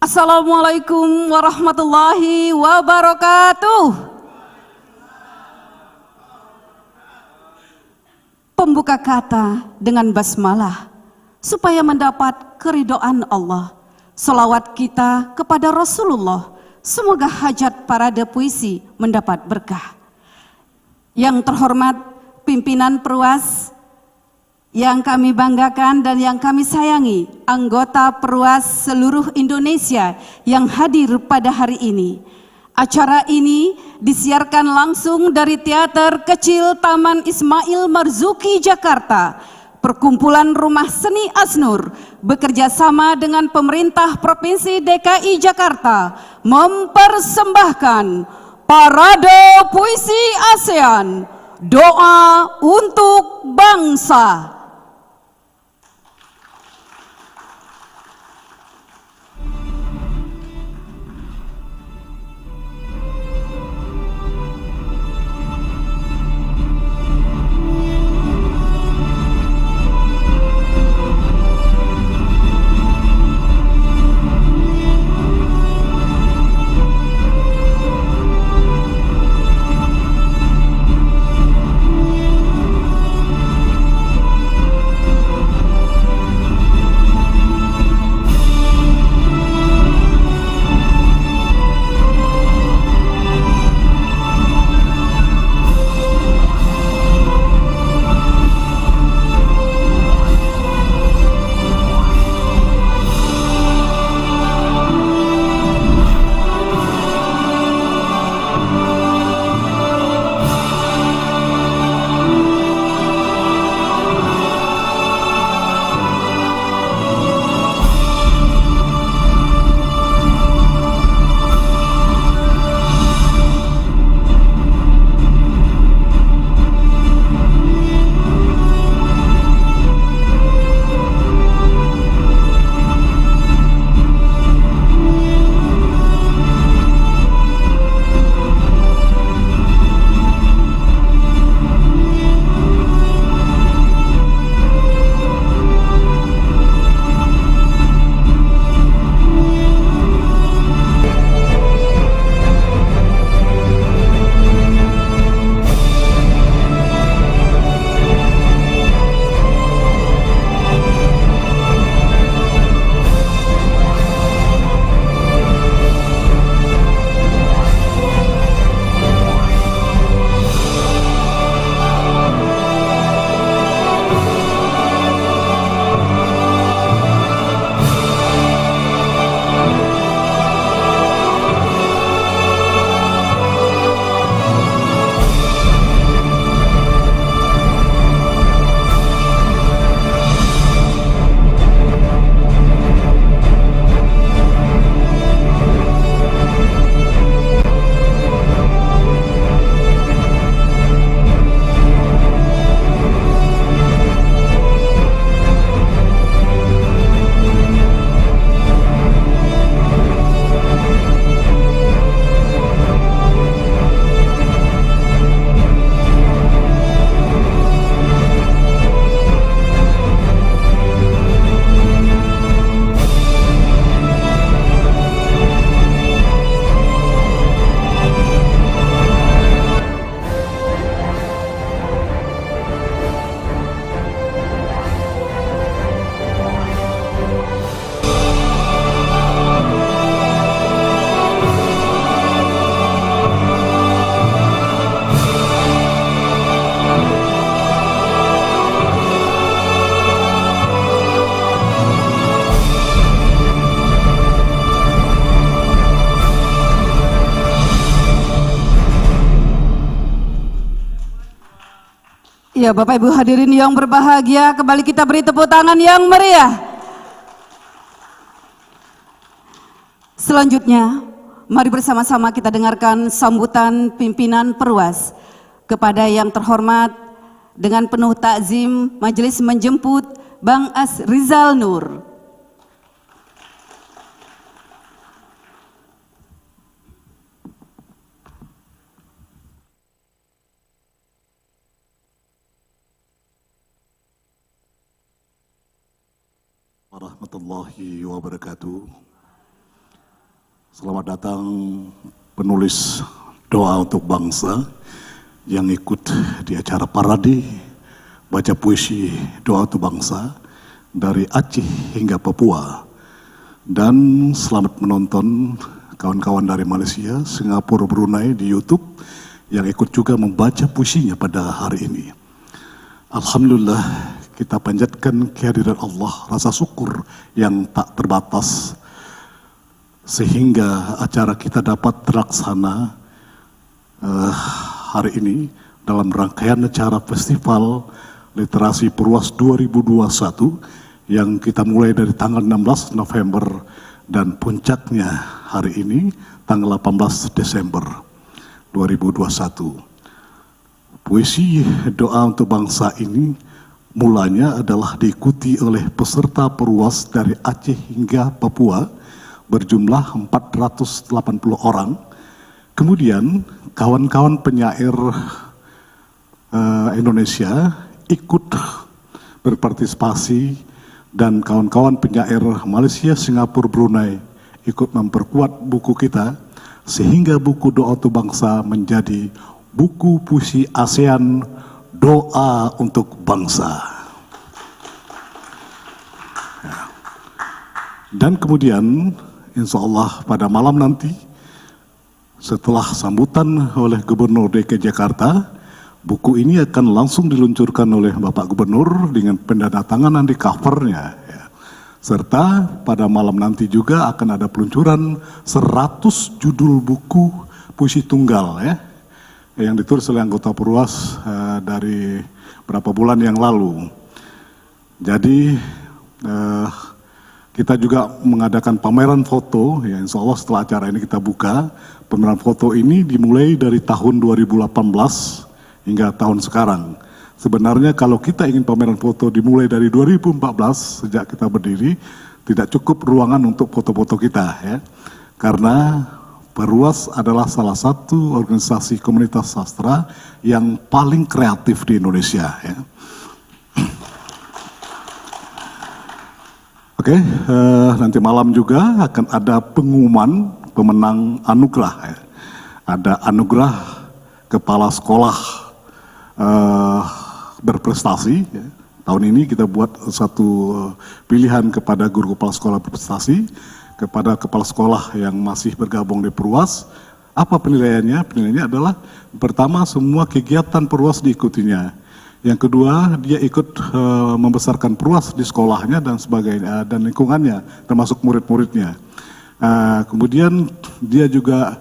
Assalamualaikum warahmatullahi wabarakatuh. Pembuka kata dengan basmalah supaya mendapat keridhaan Allah. Selawat kita kepada Rasulullah, semoga hajat parade puisi mendapat berkah. Yang terhormat pimpinan Perwas, yang kami banggakan dan yang kami sayangi, anggota Perwas seluruh Indonesia yang hadir pada hari ini. Acara ini disiarkan langsung dari Teater Kecil Taman Ismail Marzuki, Jakarta. Perkumpulan Rumah Seni Asnur bekerja sama dengan pemerintah Provinsi DKI Jakarta mempersembahkan Parade Puisi ASEAN, Doa untuk Bangsa. Ya, Bapak Ibu hadirin yang berbahagia, kembali kita beri tepuk tangan yang meriah. Selanjutnya, mari bersama-sama kita dengarkan sambutan pimpinan Perwas. Kepada yang terhormat, dengan penuh takzim, majelis menjemput Bang As Rizal Nur. Warahmatullahi wabarakatuh. Selamat datang penulis doa untuk bangsa yang ikut di acara parade baca puisi doa untuk bangsa dari Aceh hingga Papua. Dan selamat menonton kawan-kawan dari Malaysia, Singapura, Brunei di YouTube yang ikut juga membaca puisinya pada hari ini. Alhamdulillah, kita panjatkan kehadiran Allah, rasa syukur yang tak terbatas sehingga acara kita dapat terlaksana hari ini dalam rangkaian acara Festival Literasi Perluas 2021 yang kita mulai dari tanggal 16 November dan puncaknya hari ini tanggal 18 Desember 2021. Puisi doa untuk bangsa ini mulanya adalah diikuti oleh peserta perluas dari Aceh hingga Papua berjumlah 480 orang. Kemudian kawan-kawan penyair Indonesia ikut berpartisipasi dan kawan-kawan penyair Malaysia, Singapura, Brunei ikut memperkuat buku kita sehingga buku doa untuk bangsa menjadi buku puisi ASEAN doa untuk bangsa. Dan kemudian insya Allah pada malam nanti setelah sambutan oleh Gubernur DKI Jakarta, buku ini akan langsung diluncurkan oleh Bapak Gubernur dengan pendandatanganan di covernya. Ya. Serta pada malam nanti juga akan ada peluncuran 100 judul buku puisi tunggal ya, yang ditulis oleh anggota Perluas dari beberapa bulan yang lalu. Jadi kita juga mengadakan pameran foto, ya insya Allah setelah acara ini kita buka. Pameran foto ini dimulai dari tahun 2018 hingga tahun sekarang. Sebenarnya kalau kita ingin pameran foto dimulai dari 2014 sejak kita berdiri, tidak cukup ruangan untuk foto-foto kita ya. Karena Perluas adalah salah satu organisasi komunitas sastra yang paling kreatif di Indonesia ya. Oke, nanti malam juga akan ada pengumuman pemenang anugerah. Ya. Ada anugerah kepala sekolah berprestasi. Ya. Tahun ini kita buat satu pilihan kepada guru kepala sekolah berprestasi, kepada kepala sekolah yang masih bergabung di Perluas. Apa penilaiannya? Penilaiannya adalah pertama semua kegiatan Perluas diikutinya. Yang kedua, dia ikut membesarkan Perluas di sekolahnya dan sebagainya dan lingkungannya, termasuk murid-muridnya. Kemudian dia juga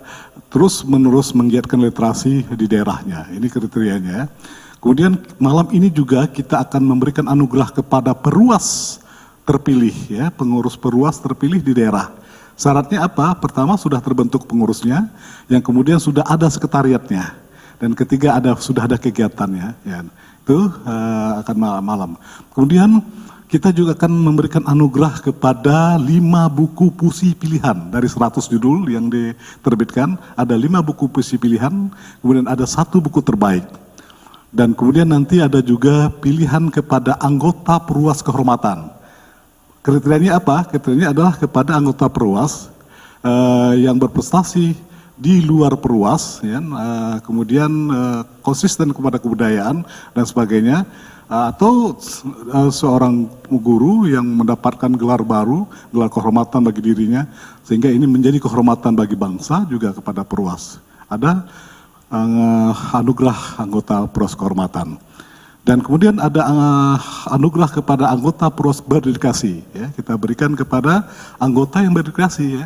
terus-menerus menggiatkan literasi di daerahnya. Ini kriterianya. Kemudian malam ini juga kita akan memberikan anugerah kepada Perluas terpilih, ya, pengurus Perluas terpilih di daerah. Syaratnya apa? Pertama sudah terbentuk pengurusnya, yang kemudian sudah ada sekretariatnya, dan ketiga sudah ada kegiatannya. Ya. Itu akan malam. Kemudian kita juga akan memberikan anugerah kepada 5 buku puisi pilihan dari 100 judul yang diterbitkan. Ada 5 buku puisi pilihan, kemudian ada 1 buku terbaik. Dan kemudian nanti ada juga pilihan kepada anggota Perluas kehormatan. Kriterianya apa? Kriterianya adalah kepada anggota Perluas yang berprestasi di luar Perluas, ya, kemudian konsisten kepada kebudayaan dan sebagainya, atau seorang guru yang mendapatkan gelar baru, gelar kehormatan bagi dirinya, sehingga ini menjadi kehormatan bagi bangsa juga kepada Perluas. Ada anugerah anggota Perluas kehormatan. Dan kemudian ada anugerah kepada anggota Perluas berdedikasi, ya, kita berikan kepada anggota yang berdedikasi, ya.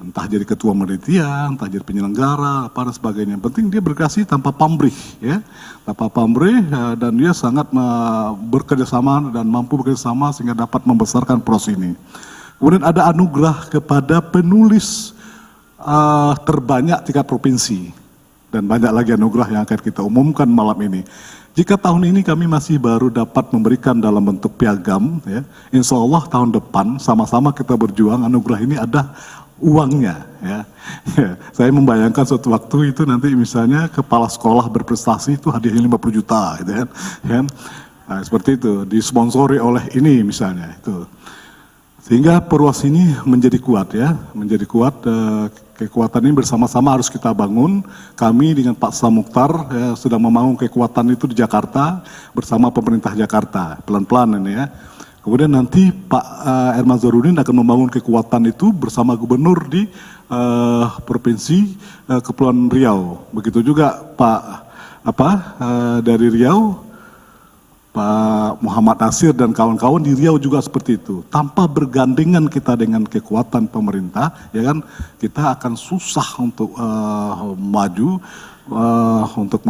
Entah jadi ketua panitia, entah jadi penyelenggara, apa dan sebagainya. Yang penting dia berkreasi tanpa pamrih, ya, tanpa pamrih, dan dia sangat bekerja sama dan mampu bekerja sama sehingga dapat membesarkan Perluas ini. Kemudian ada anugerah kepada penulis terbanyak tingkat provinsi dan banyak lagi anugerah yang akan kita umumkan malam ini. Jika tahun ini kami masih baru dapat memberikan dalam bentuk piagam, ya, insya Allah tahun depan sama-sama kita berjuang anugerah ini ada uangnya, ya. Saya membayangkan suatu waktu itu nanti misalnya kepala sekolah berprestasi itu hadiahnya 50 juta gitu kan. Nah, seperti itu, disponsori oleh ini misalnya itu. Sehingga Perwas ini menjadi kuat ya, menjadi kuat. Kekuatan ini bersama-sama harus kita bangun. Kami dengan Pak Samukhtar ya, sudah membangun kekuatan itu di Jakarta bersama pemerintah Jakarta, pelan-pelan ini ya. Kemudian nanti Pak Herman Zarudin akan membangun kekuatan itu bersama gubernur di Provinsi Kepulauan Riau. Begitu juga Pak dari Riau, Pak Muhammad Nasir dan kawan-kawan di Riau juga seperti itu. Tanpa bergandengan kita dengan kekuatan pemerintah, ya kan, kita akan susah untuk maju, untuk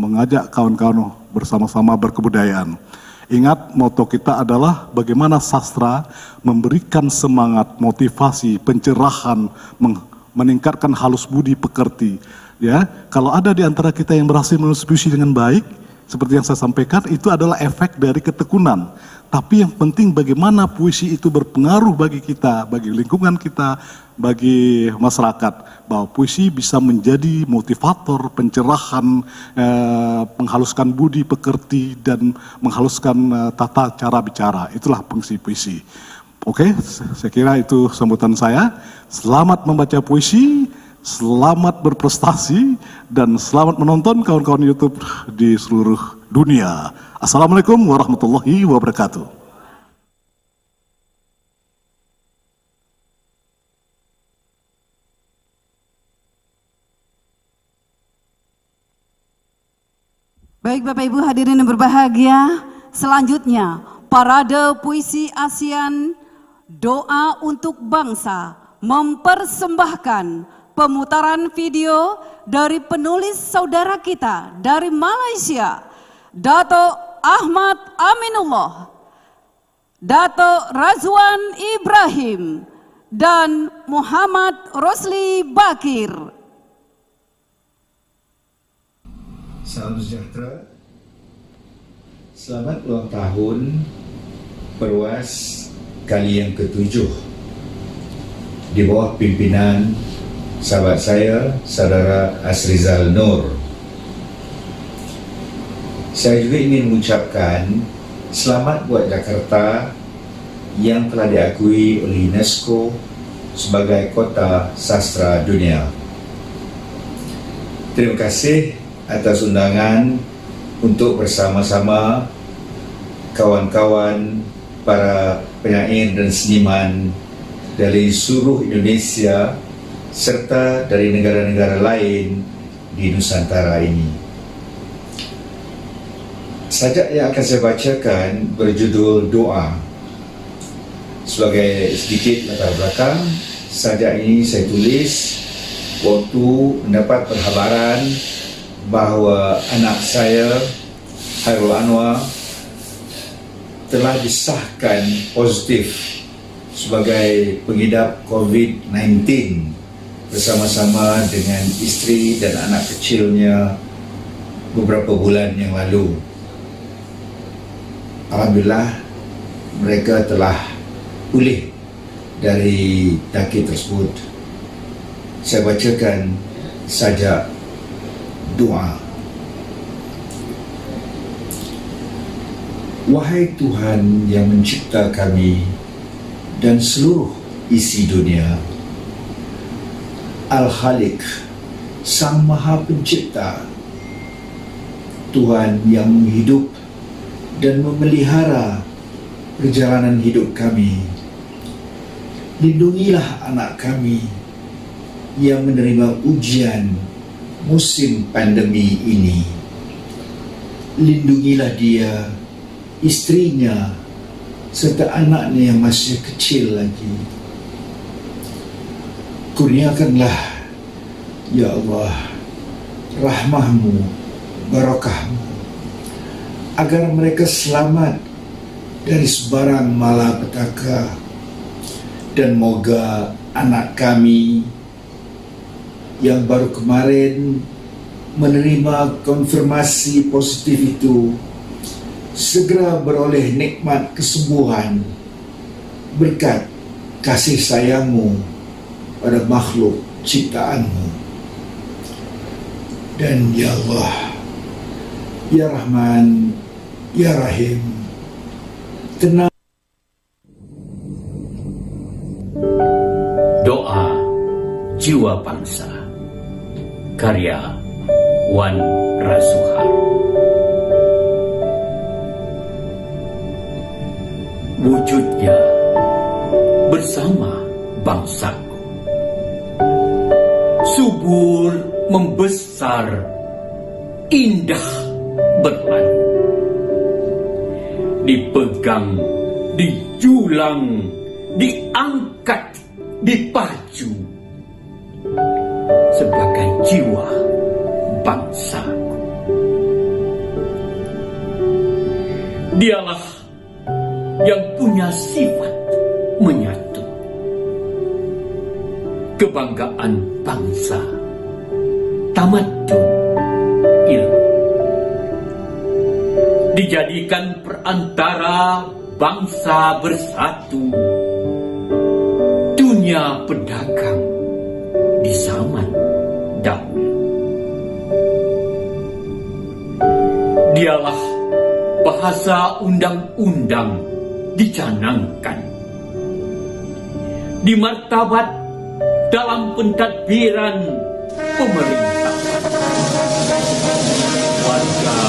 mengajak kawan-kawan bersama-sama berkebudayaan. Ingat, moto kita adalah bagaimana sastra memberikan semangat, motivasi, pencerahan, meningkatkan halus budi pekerti. Ya, kalau ada di antara kita yang berhasil menulis puisi dengan baik, seperti yang saya sampaikan, itu adalah efek dari ketekunan. Tapi yang penting bagaimana puisi itu berpengaruh bagi kita, bagi lingkungan kita, bagi masyarakat. Bahwa puisi bisa menjadi motivator, pencerahan, menghaluskan budi pekerti, dan menghaluskan tata cara bicara. Itulah fungsi puisi. Oke, saya kira itu sambutan saya. Selamat membaca puisi. Selamat berprestasi dan selamat menonton kawan-kawan YouTube di seluruh dunia. Assalamualaikum warahmatullahi wabarakatuh. Baik Bapak Ibu hadirin yang berbahagia, selanjutnya Parade Puisi ASEAN Doa untuk Bangsa mempersembahkan pemutaran video dari penulis saudara kita dari Malaysia, Dato' Ahmad Aminullah, Dato' Razwan Ibrahim, dan Muhammad Rosli Bakir. Salam sejahtera. Selamat ulang tahun Perwas kali yang ke-7 di bawah pimpinan sahabat saya, Saudara Asrizal Nur. Saya juga ingin mengucapkan selamat buat Jakarta yang telah diakui oleh UNESCO sebagai Kota Sastra Dunia. Terima kasih atas undangan untuk bersama-sama kawan-kawan para penyair dan seniman dari seluruh Indonesia serta dari negara-negara lain di Nusantara ini. Sajak yang akan saya bacakan berjudul Doa. Sebagai sedikit latar belakang, sajak ini saya tulis waktu mendapat perkhabaran bahawa anak saya, Hairul Anwar, telah disahkan positif sebagai pengidap COVID-19 bersama-sama dengan isteri dan anak kecilnya beberapa bulan yang lalu. Alhamdulillah, mereka telah pulih dari sakit tersebut. Saya bacakan sajak doa. Wahai Tuhan yang mencipta kami dan seluruh isi dunia, Al-Khaliq, Sang Maha Pencipta, Tuhan yang menghidup dan memelihara perjalanan hidup kami. Lindungilah anak kami yang menerima ujian musim pandemi ini. Lindungilah dia, istrinya, serta anaknya yang masih kecil lagi. Kurniakanlah, ya Allah, rahmahmu, barakahmu, agar mereka selamat dari sebarang malapetaka, dan moga anak kami yang baru kemarin menerima konfirmasi positif itu segera beroleh nikmat kesembuhan berkat kasih sayangmu pada makhluk ciptaanmu. Dan ya Allah, ya Rahman, ya Rahim, tenang. Doa Jiwa Bangsa, karya Wan Rasuhar. Wujudnya bersama bangsaku, subur membesar, indah berlalu, dipegang, dijulang, diangkat, dipacu sebagai jiwa bangsaku. Dialah yang punya sifat menyatu, kebanggaan bangsa, tamadun ilmu, dijadikan perantara bangsa bersatu, dunia pedagang di zaman dahulu. Dialah bahasa undang-undang dicanangkan, di martabat dalam pentadbiran pemerintah. Warga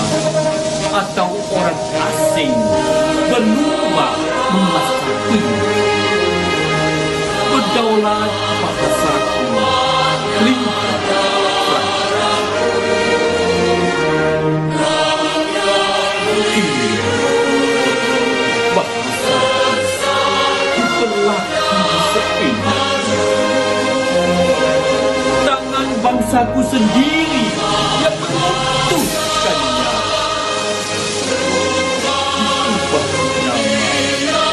atau orang asing berlomba menguasainya. Berdaulat bahasaku lingkar kini bahasaku diperlaku seenaknya. Tangan bangsaku sendiri yang memutuskannya. Diubah nama,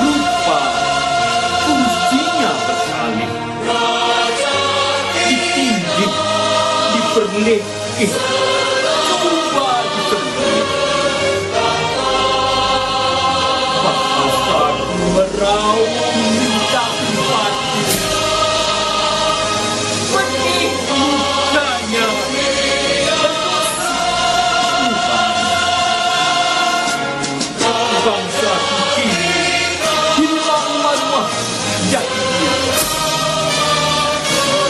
rupa, fungsinya beralih, ditindik, diperlekeh, coba diterbit. Bahasaku meraup minta empati, benih mukanya bangsa kini hilang maruah jati,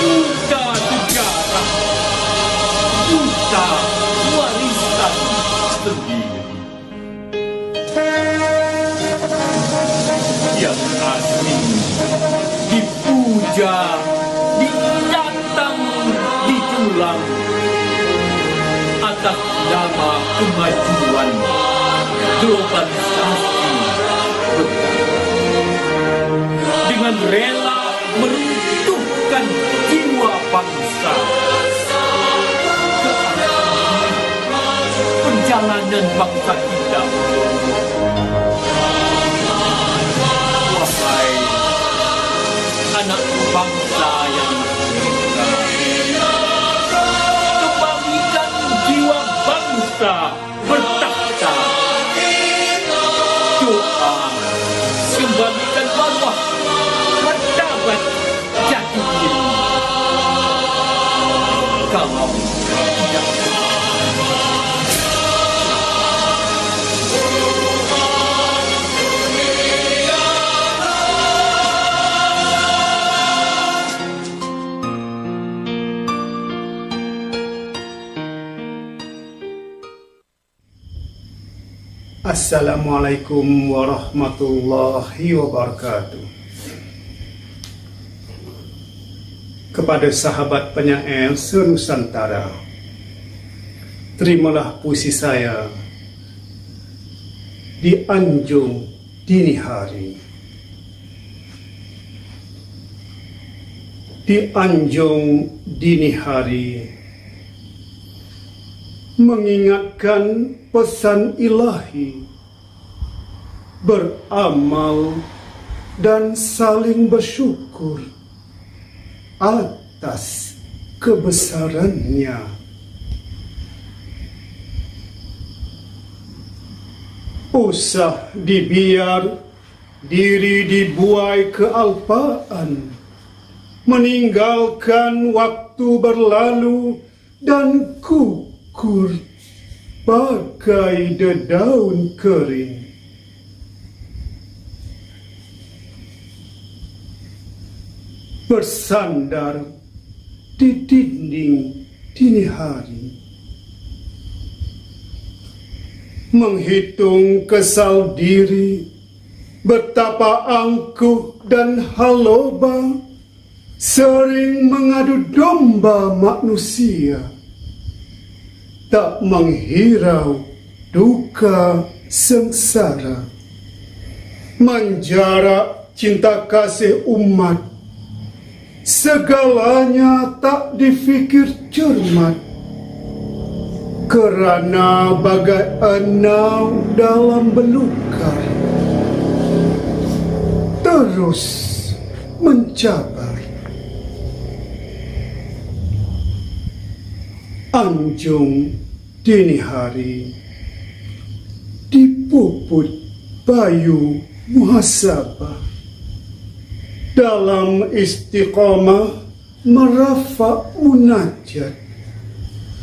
buta sejarah, buta warisan sendiri. Yang asing dipuja, ditantang, dijulang atas nama kemajuan globalisasi berkembang, dengan rela meruntuhkan jiwa bangsa ke arah perjalanan bangsa kita. Wahai anak bangsa yang merdeka, kembalikan jiwa bangsa bertakhta. Doa kembalikan maruah martabat jati diri. Kalau tidak, Assalamualaikum warahmatullahi wabarakatuh. Kepada sahabat penyair se-Nusantara, terimalah puisi saya di anjung dini hari. Di anjung dini hari, mengingatkan pesan ilahi, beramal dan saling bersyukur atas kebesarannya. Usah dibiar diri dibuai kealpaan, meninggalkan waktu berlalu dan gugur bagai dedaun kering. bersandar di dinding dini hari, menghitung kesal diri, betapa angkuh dan haloba, sering mengadu domba manusia, tak menghirau duka sengsara, menjarak cinta kasih umat, segalanya tak difikir cermat, kerana bagai enau dalam belukar, terus mencabar. Anjung dini hari, dipuput bayu muhasabah, dalam istiqamah merafak munajat,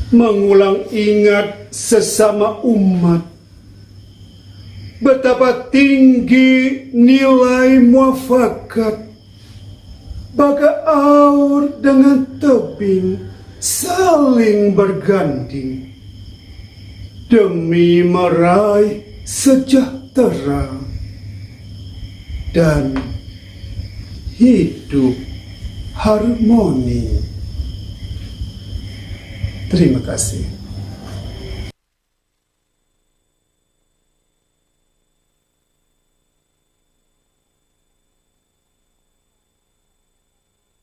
mengulang ingat sesama umat, betapa tinggi nilai muafakat, bagai aur dengan tebing saling berganding, demi meraih sejahtera dan hidup harmoni. Terima kasih.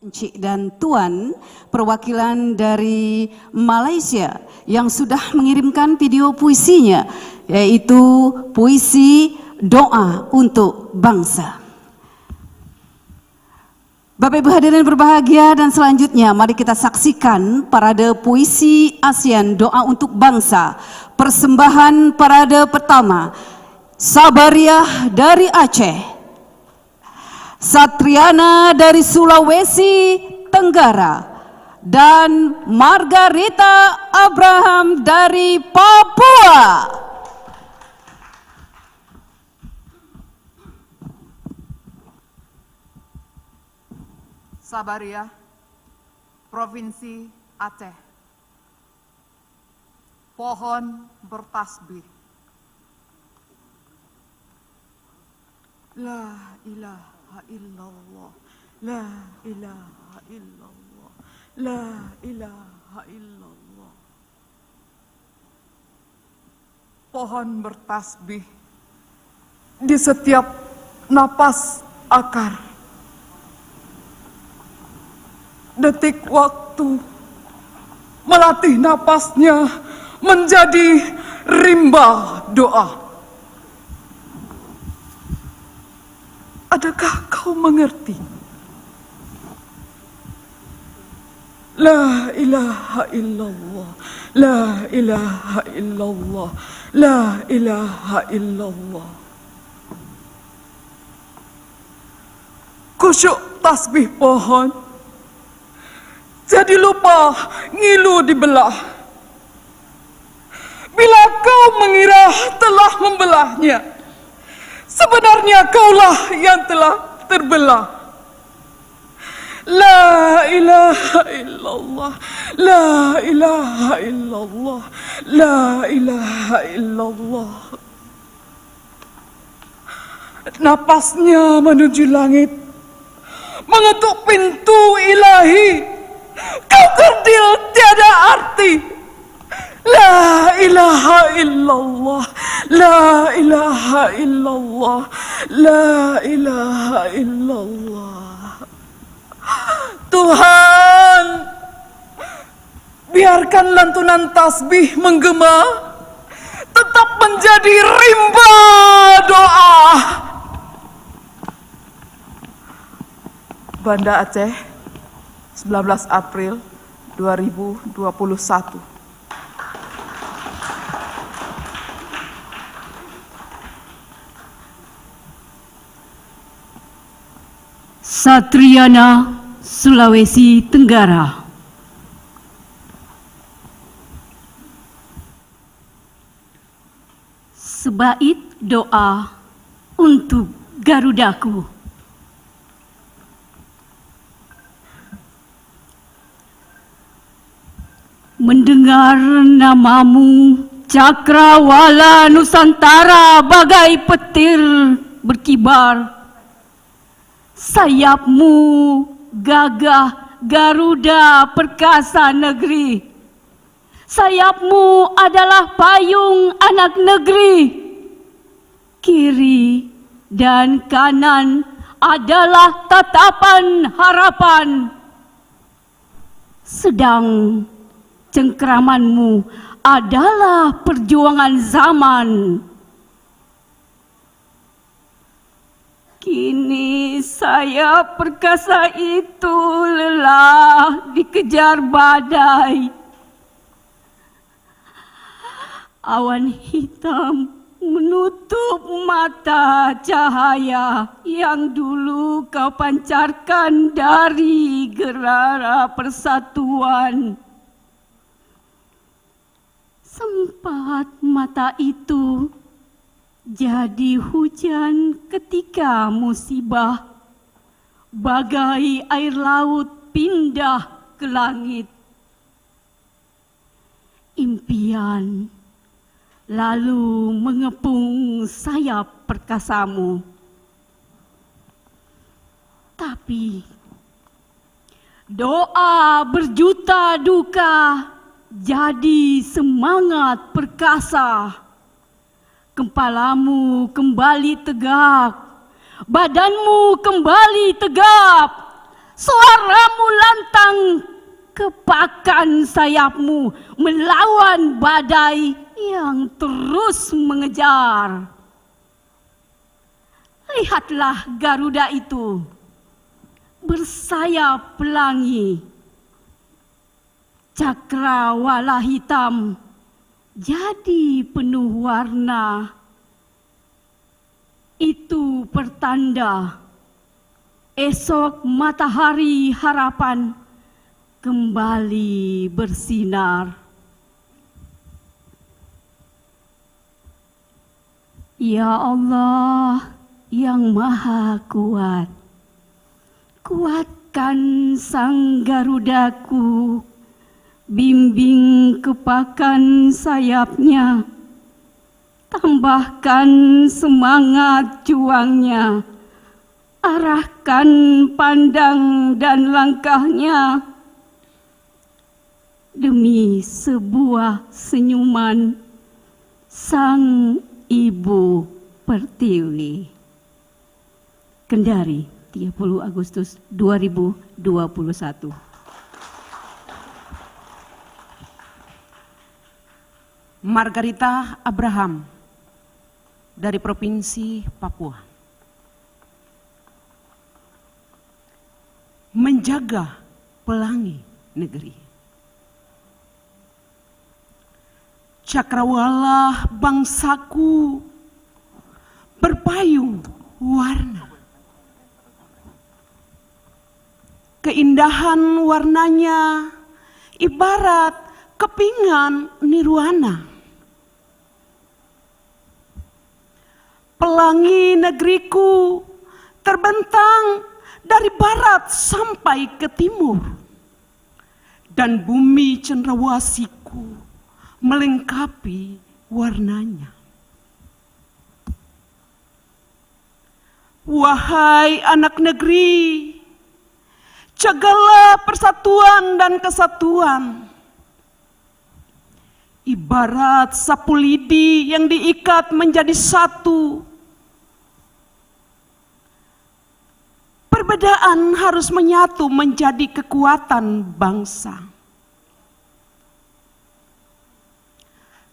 Encik dan Tuan, perwakilan dari Malaysia yang sudah mengirimkan video puisinya, yaitu puisi Doa untuk Bangsa. Bapak Ibu hadirin berbahagia, dan selanjutnya mari kita saksikan parade puisi ASEAN Doa untuk Bangsa. Persembahan parade pertama, Sabariah dari Aceh, Satriana dari Sulawesi Tenggara, dan Margarita Abraham dari Papua. Sabariah, Provinsi Aceh. Pohon bertasbih. La ilaha illallah, la ilaha illallah, la ilaha illallah. Pohon bertasbih di setiap napas akar. Detik waktu melatih napasnya menjadi rimba doa. Adakah kau mengerti? La ilaha illallah, la ilaha illallah, la ilaha illallah. Kusyuk tasbih pohon, jadi lupa ngilu dibelah. Bila kau mengira telah membelahnya, sebenarnya kaulah yang telah terbelah. La ilaha illallah, la ilaha illallah, la ilaha illallah. Napasnya menuju langit, mengetuk pintu ilahi. Kau kerdil tiada arti. La ilaha illallah, la ilaha illallah, la ilaha illallah. Tuhan, biarkan lantunan tasbih menggema tetap menjadi rimba doa. Banda Aceh, 19 April 2021. Satriana, Sulawesi Tenggara. Sebaik doa untuk Garudaku. mendengar namamu, cakrawala Nusantara bagai petir berkibar. Sayapmu gagah Garuda perkasa negeri. Sayapmu adalah payung anak negeri. Kiri dan kanan adalah tatapan harapan. Sedang cengkeramanmu adalah perjuangan zaman. Kini sayap perkasa itu lelah dikejar badai. Awan hitam menutup mata cahaya yang dulu kau pancarkan dari gerara persatuan. Sempat mata itu jadi hujan ketika musibah, bagai air laut pindah ke langit. Impian lalu mengepung sayap perkasamu. Tapi doa berjuta duka jadi semangat perkasa. Kepalamu kembali tegak, badanmu kembali tegap, suaramu lantang, kepakan sayapmu melawan badai yang terus mengejar. Lihatlah Garuda itu bersayap pelangi, cakrawala hitam jadi penuh warna. Itu pertanda esok matahari harapan kembali bersinar. Ya Allah yang Maha Kuat, kuatkan sang Garudaku, bimbing kepakan sayapnya, tambahkan semangat juangnya, arahkan pandang dan langkahnya demi sebuah senyuman sang Ibu Pertiwi. Kendari, 30 Agustus 2021. Margarita Abraham dari Provinsi Papua. Menjaga pelangi negeri. Cakrawala bangsaku berpayung warna. Keindahan warnanya ibarat kepingan nirwana. Pelangi negeriku terbentang dari barat sampai ke timur, dan bumi cendrawasiku melengkapi warnanya. Wahai anak negeri, jagalah persatuan dan kesatuan. Ibarat sapu lidi yang diikat menjadi satu. Perbedaan harus menyatu menjadi kekuatan bangsa.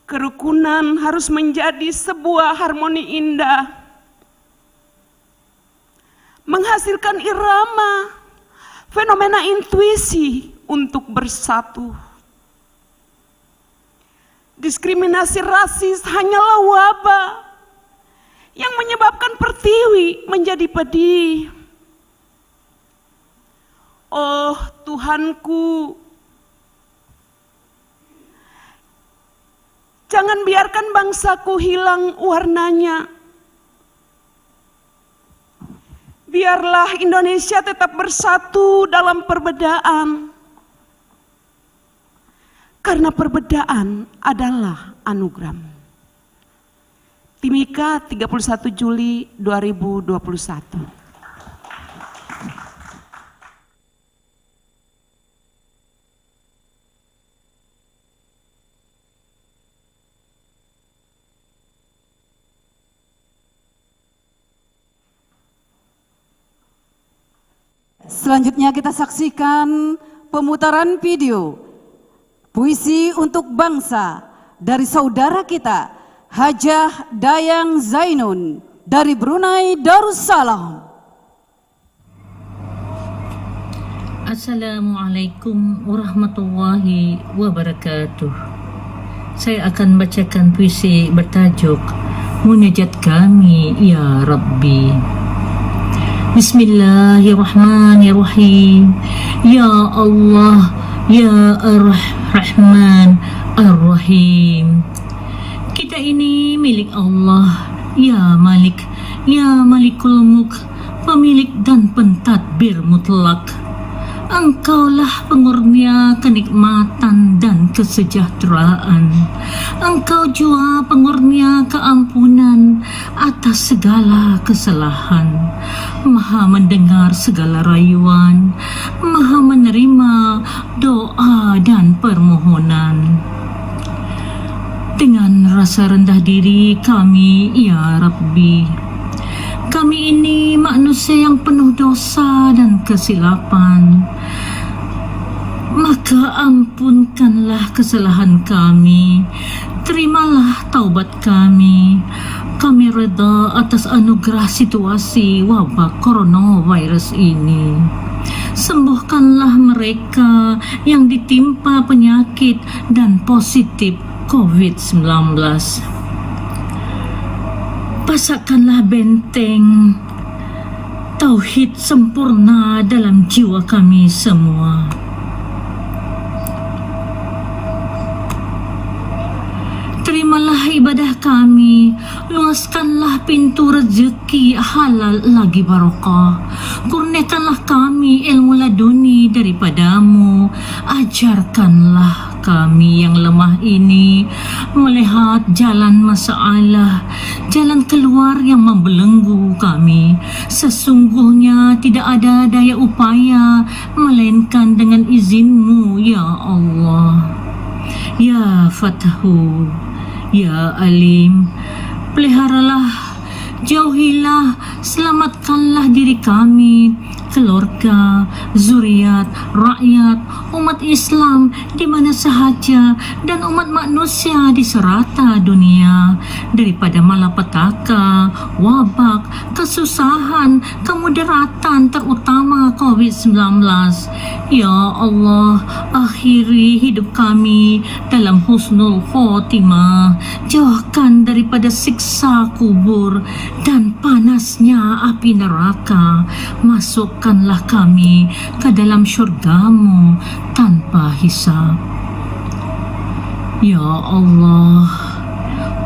Kerukunan harus menjadi sebuah harmoni indah, menghasilkan irama, fenomena intuisi untuk bersatu. Diskriminasi rasis hanyalah wabah yang menyebabkan Pertiwi menjadi pedih. Oh Tuhanku, jangan biarkan bangsaku hilang warnanya. Biarlah Indonesia tetap bersatu dalam perbedaan. karena perbedaan adalah anugerah. Timika 31 Juli 2021. Selanjutnya kita saksikan pemutaran video Puisi untuk Bangsa dari saudara kita Hajah Dayang Zainun dari Brunei Darussalam. Assalamualaikum warahmatullahi wabarakatuh. Saya akan bacakan puisi bertajuk Munajat Kami Ya Rabbi. Bismillahirrahmanirrahim. Ya Allah, Ya Ar-Rahman Ar-Rahim. Kita ini milik Allah, Ya Malik, Ya Malikul Mulk, pemilik dan pentadbir mutlak. Engkaulah pengurnia kenikmatan dan kesejahteraan. Engkau jua pengurnia keampunan atas segala kesalahan. Maha mendengar segala rayuan, Maha menerima doa dan permohonan. Dengan rasa rendah diri kami, Ya Rabbi, kami ini manusia yang penuh dosa dan kesilapan. Maka ampunkanlah kesalahan kami, terimalah taubat kami. Kami reda atas anugerah situasi wabak coronavirus ini. Sembuhkanlah mereka yang ditimpa penyakit dan positif COVID-19. Pasakkanlah benteng tauhid sempurna dalam jiwa kami semua. Terimalah ibadah kami, luaskanlah pintu rezeki halal lagi barokah. Kurniakanlah kami ilmu laduni daripadamu. Ajarkanlah kami yang lemah ini melihat jalan masalah, jalan keluar yang membelenggu kami. Sesungguhnya tidak ada daya upaya melainkan dengan izin-Mu, Ya Allah. Ya Fatahu, Ya Alim, peliharalah, jauhilah, selamatkanlah diri kami, keluarga, zuriat, rakyat, umat Islam di mana sahaja dan umat manusia di serata dunia daripada malapetaka, wabak, kesusahan, kemudaratan terutama COVID-19. Ya Allah, akhiri hidup kami dalam husnul khotimah, jauhkan daripada siksa kubur dan panasnya api neraka. Masukkanlah kami ke dalam syurga-Mu tanpa hisab. Ya Allah,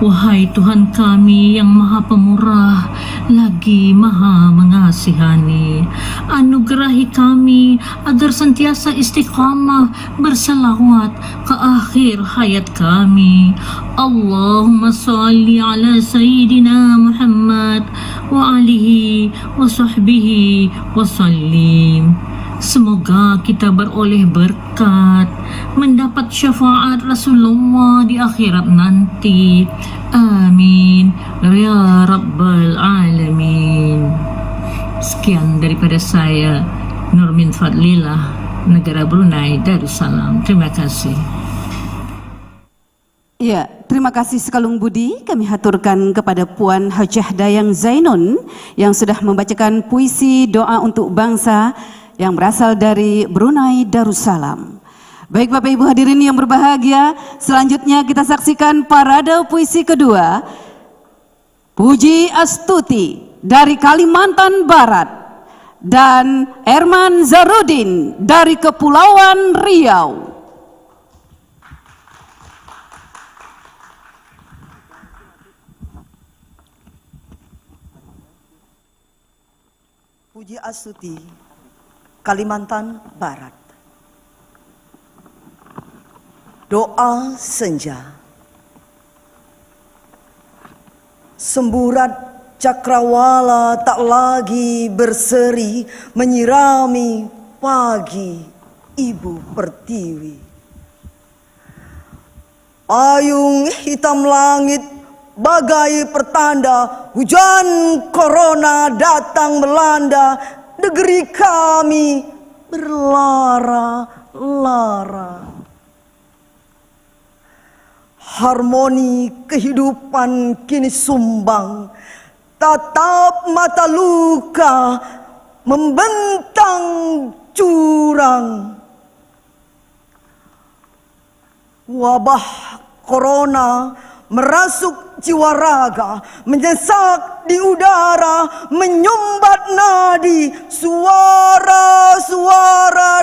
wahai Tuhan kami yang Maha Pemurah lagi Maha Mengasihani, anugerahi kami agar sentiasa istiqamah berselawat ke akhir hayat kami. Allahumma salli ala Sayyidina Muhammad wa alihi wa sahbihi wa sallim. Semoga kita beroleh berkat, mendapat syafaat Rasulullah di akhirat nanti. Amin ya Rabbal Alamin. Sekian daripada saya, Nurmin Fadlilah, negara Brunei Darussalam. Terima kasih. Ya, terima kasih Sekalung Budi kami haturkan kepada Puan Hajah Dayang Zainun yang sudah membacakan puisi doa untuk bangsa yang berasal dari Brunei Darussalam. Baik Bapak Ibu hadirin yang berbahagia, selanjutnya kita saksikan parade puisi kedua, Puji Astuti dari Kalimantan Barat dan Erman Zarudin dari Kepulauan Riau. Puji Astuti, Kalimantan Barat. Doa senja. Semburat cakrawala tak lagi berseri menyirami pagi Ibu Pertiwi. Payung hitam langit bagai pertanda hujan corona datang melanda negeri kami berlara-lara. Harmoni kehidupan kini sumbang, tatap mata luka membentang curang. Wabah corona merasuk jiwa raga, menyesak di udara, menyumbat nadi, suara-suara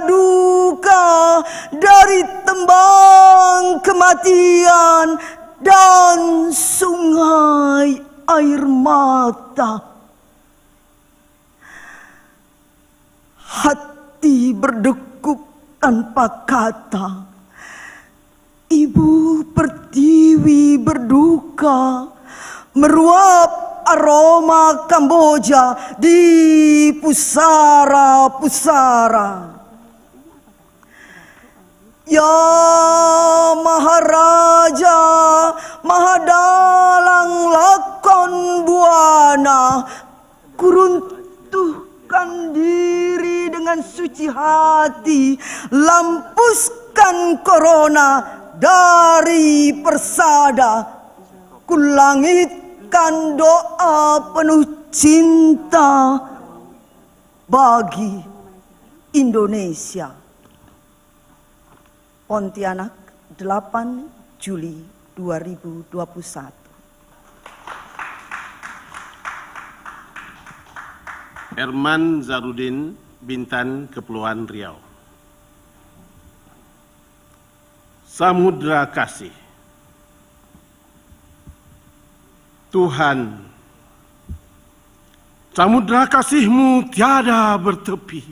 duka dari tembang kematian dan sungai air mata. Hati berdekuk tanpa kata. Ibu Pertiwi berduka, meruap aroma Kamboja di pusara-pusara. Ya Maharaja, Mahadalang lakon buana, kuruntuhkan diri dengan suci hati, lampuskan corona dari persada, kulangitkan doa penuh cinta bagi Indonesia. Pontianak, 8 Juli 2021. Herman Zarudin, Bintan, Kepulauan Riau. Samudra kasih. Tuhan, samudra kasih-Mu tiada bertepi.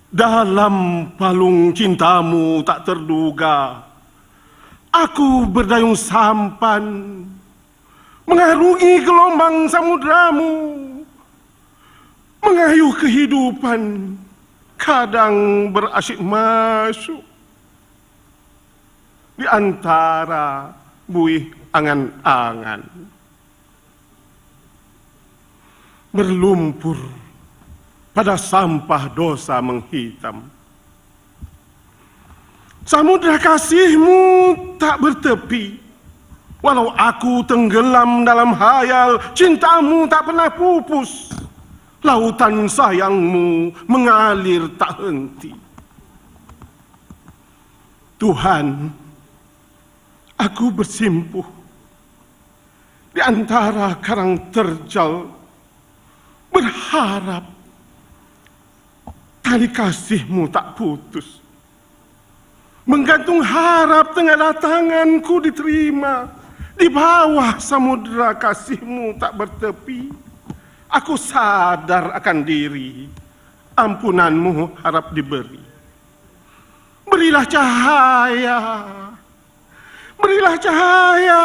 Dalam palung cinta-Mu tak terduga, aku berdayung sampan, mengarungi gelombang samudra-Mu, mengayuh kehidupan, kadang berasyik masuk di antara buih angan-angan. Berlumpur pada sampah dosa menghitam. Samudra kasih-Mu tak bertepi, walau aku tenggelam dalam hayal, cinta-Mu tak pernah pupus. Lautan sayang-Mu mengalir tak henti. Tuhan, aku bersimpuh di antara karang terjal, berharap tali kasih-Mu tak putus. Menggantung harap tengah datanganku diterima, di bawah samudra kasih-Mu tak bertepi. Aku sadar akan diri, ampunan-Mu harap diberi. Berilah cahaya, berilah cahaya.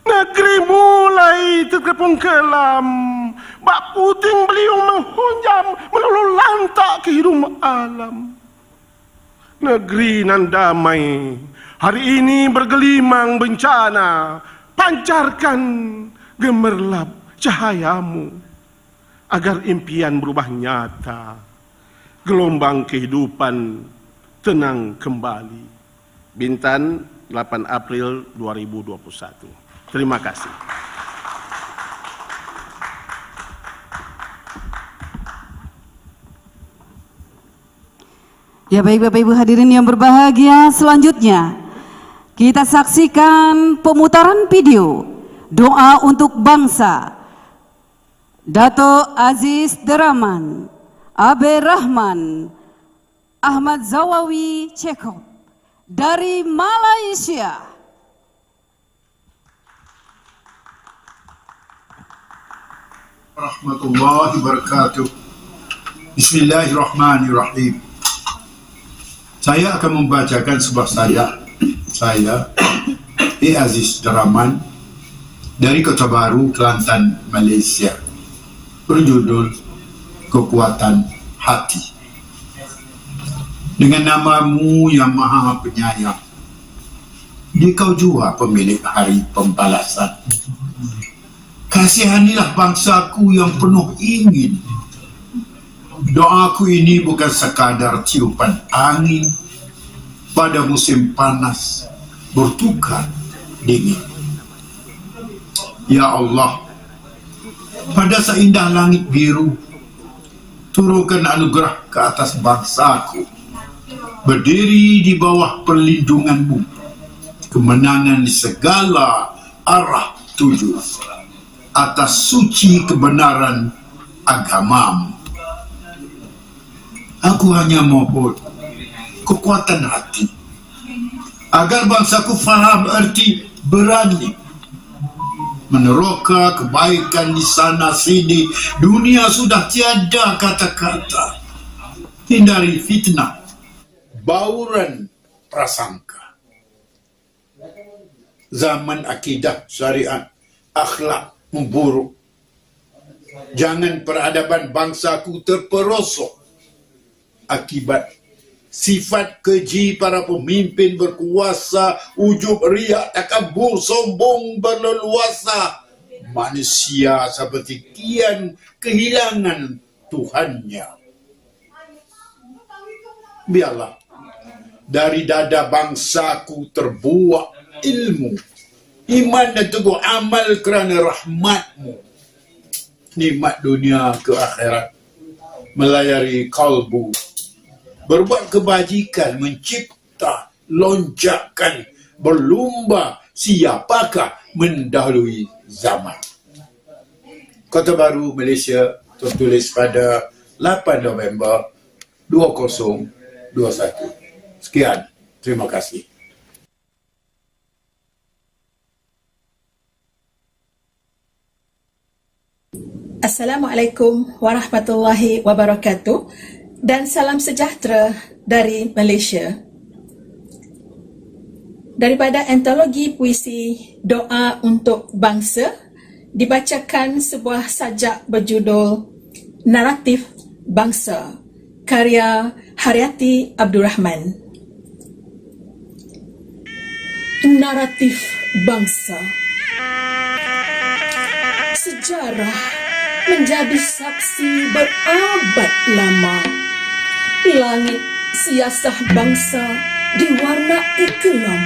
Negeri mulai terkepung kelam, bak puting beliung menghunjam, meluluh lantak kehidupan alam. Negeri nan damai hari ini bergelimang bencana, pancarkan gemerlap cahaya-Mu agar impian berubah nyata, gelombang kehidupan tenang kembali. Bintan, 8 April 2021. Terima kasih. Ya baik Bapak Ibu hadirin yang berbahagia, selanjutnya kita saksikan pemutaran video doa untuk bangsa. Dato Aziz Deraman, Abe Rahman, Ahmad Zawawi Cekop dari Malaysia. Warahmatullahi wabarakatuh. Bismillahirrahmanirrahim. Saya akan membacakan sebuah sajak saya, Aziz Daraman, dari Kota Baru, Kelantan, Malaysia, berjudul Kekuatan Hati. Dengan namamu yang maha penyayang, Dikau jua pemilik hari pembalasan. Kasihanilah bangsaku yang penuh ingin. Doaku ini bukan sekadar tiupan angin pada musim panas bertukar dingin. Ya Allah, pada seindah langit biru, turunkan anugerah ke atas bangsaku. Berdiri di bawah perlindunganmu, kemenangan di segala arah tuju, atas suci kebenaran agamamu. Aku hanya mohon kekuatan hati, agar bangsaku faham arti berani meneroka kebaikan di sana sini. Dunia sudah tiada kata-kata. Hindari fitnah, bauran prasangka. Zaman akidah, syariat, akhlak memburuk. Jangan peradaban bangsaku terperosok akibat sifat keji para pemimpin berkuasa, ujub, riak, takabur, sombong, berleluasa. Manusia seperti kian kehilangan Tuhannya. Biarlah dari dada bangsaku terbuak ilmu, iman dan teguh amal kerana rahmatmu. Nikmat dunia ke akhirat melayari kalbu, berbuat kebajikan, mencipta, lonjakan, berlumba, siapakah mendahului zaman. Kota Baru, Malaysia, tertulis pada 8 November 2021. Sekian, terima kasih. Assalamualaikum warahmatullahi wabarakatuh. Dan salam sejahtera dari Malaysia. Daripada antologi puisi Doa untuk Bangsa, dibacakan sebuah sajak berjudul Naratif Bangsa, karya Haryati Abdul Rahman. Naratif Bangsa. Sejarah menjadi saksi berabad lama. Langit siasah bangsa diwarnai kelam.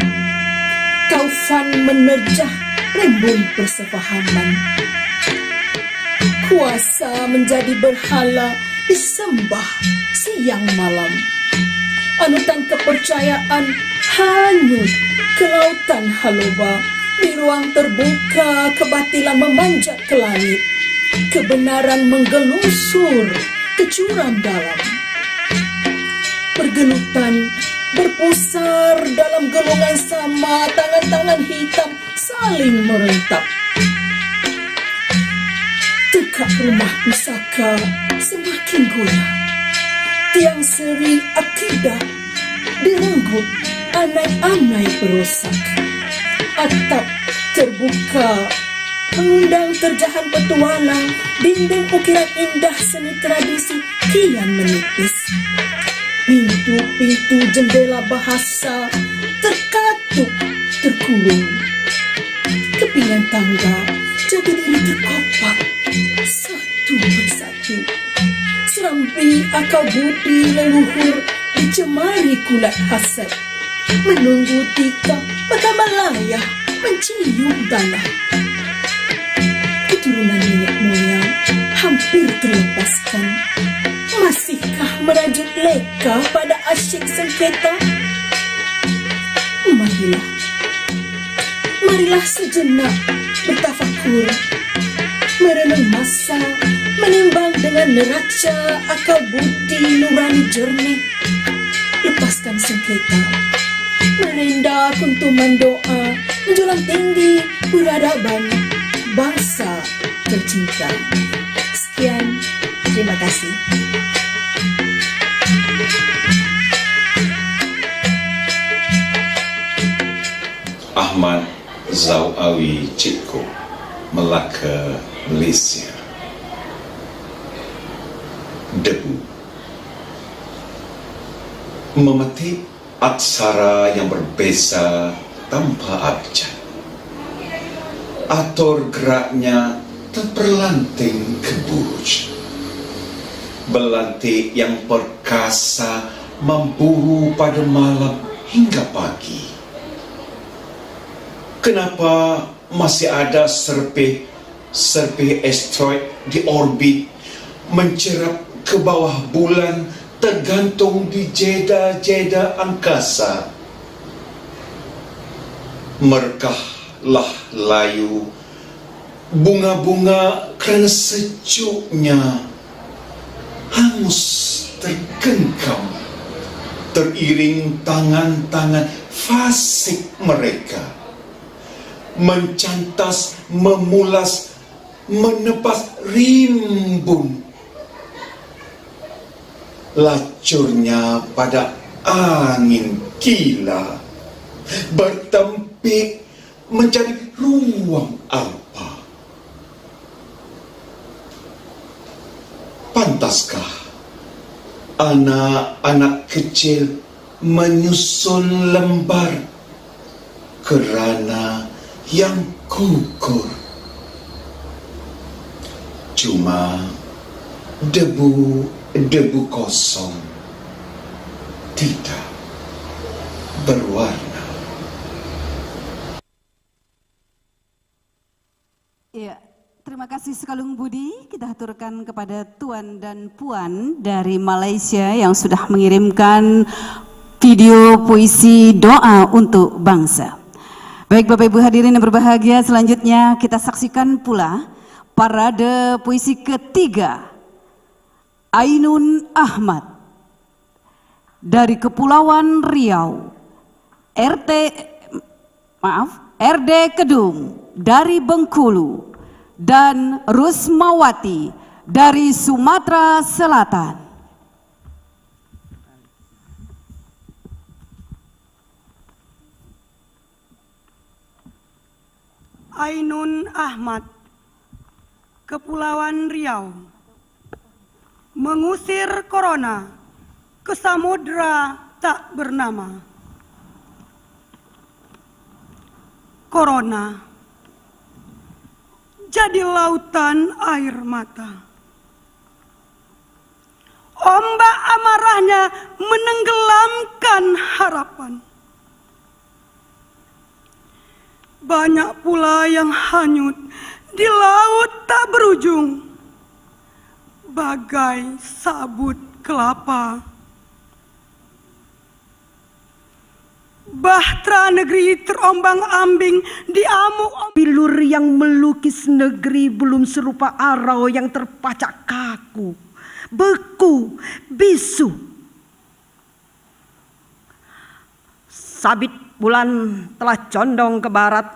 Taufan menerjah rimbun persefahaman. Kuasa menjadi berhala disembah siang malam. Anutan kepercayaan hanyut ke lautan haloba. Di ruang terbuka kebatilan memanjat ke langit. Kebenaran menggelusur ke curam dalam. Pergelutan berpusar dalam gelongan sama, tangan-tangan hitam saling merentak. Tekak rumah pusaka semakin goyah. Tiang seri akidah direnggut anai-anai perosak. Atap terbuka mengundang terjahan petualang. Dinding ukiran indah seni tradisi kian menipis. Pintu-pintu jendela bahasa terkatuk, terkurung. Kepingan tangga jaga diri terkopak satu persatu. Serambi akal budi leluhur dicemari kulat hasad. Menunggu tikam maka Malaya mencium tanah. Keturunan nenek moyang hampir terlepaskan. Masihkah merajuk leka pada asyik sengketa? Marilah sejenak bertafakur, merenung masa, menimbang dengan neraca akal budi nurani jernih. Lepaskan sengketa, merendah kuntuman doa, menjulang tinggi peradaban bangsa tercinta. Sekian, terima kasih. Mat Zawawi Cikgu, Melaka, Malaysia. Debu memetik aksara yang berbeza tanpa abjad. Atur geraknya terperlanting ke buj. Belantik yang perkasa memburu pada malam hingga pagi. Kenapa masih ada serpih asteroid di orbit mencerap ke bawah bulan tergantung di jeda-jeda angkasa? Merkahlah layu bunga-bunga kerana sejuknya hangus terkengkam, teriring tangan-tangan fasik mereka mencantas, memulas, menepas rimbun. Lacurnya pada angin gila bertempik mencari ruang apa. Pantaskah anak-anak kecil menyusun lembar kerana yang gugur? Cuma debu kosong, tidak berwarna. Ya, terima kasih Sekalung Budi. Kita aturkan kepada Tuan dan Puan dari Malaysia yang sudah mengirimkan video puisi doa untuk bangsa. Baik Bapak Ibu hadirin yang berbahagia, selanjutnya kita saksikan pula parade puisi ketiga Ainun Ahmad dari Kepulauan Riau, RD Kedung dari Bengkulu, dan Rusmawati dari Sumatera Selatan. Ainun Ahmad, Kepulauan Riau, mengusir corona ke samudra tak bernama. Corona jadi lautan air mata. Ombak amarahnya menenggelamkan harapan. Banyak pula yang hanyut di laut tak berujung, bagai sabut kelapa. Bahtera negeri terombang-ambing di amuk bilur yang melukis negeri belum serupa arau yang terpacak kaku, beku, bisu. Sabit bulan telah condong ke barat.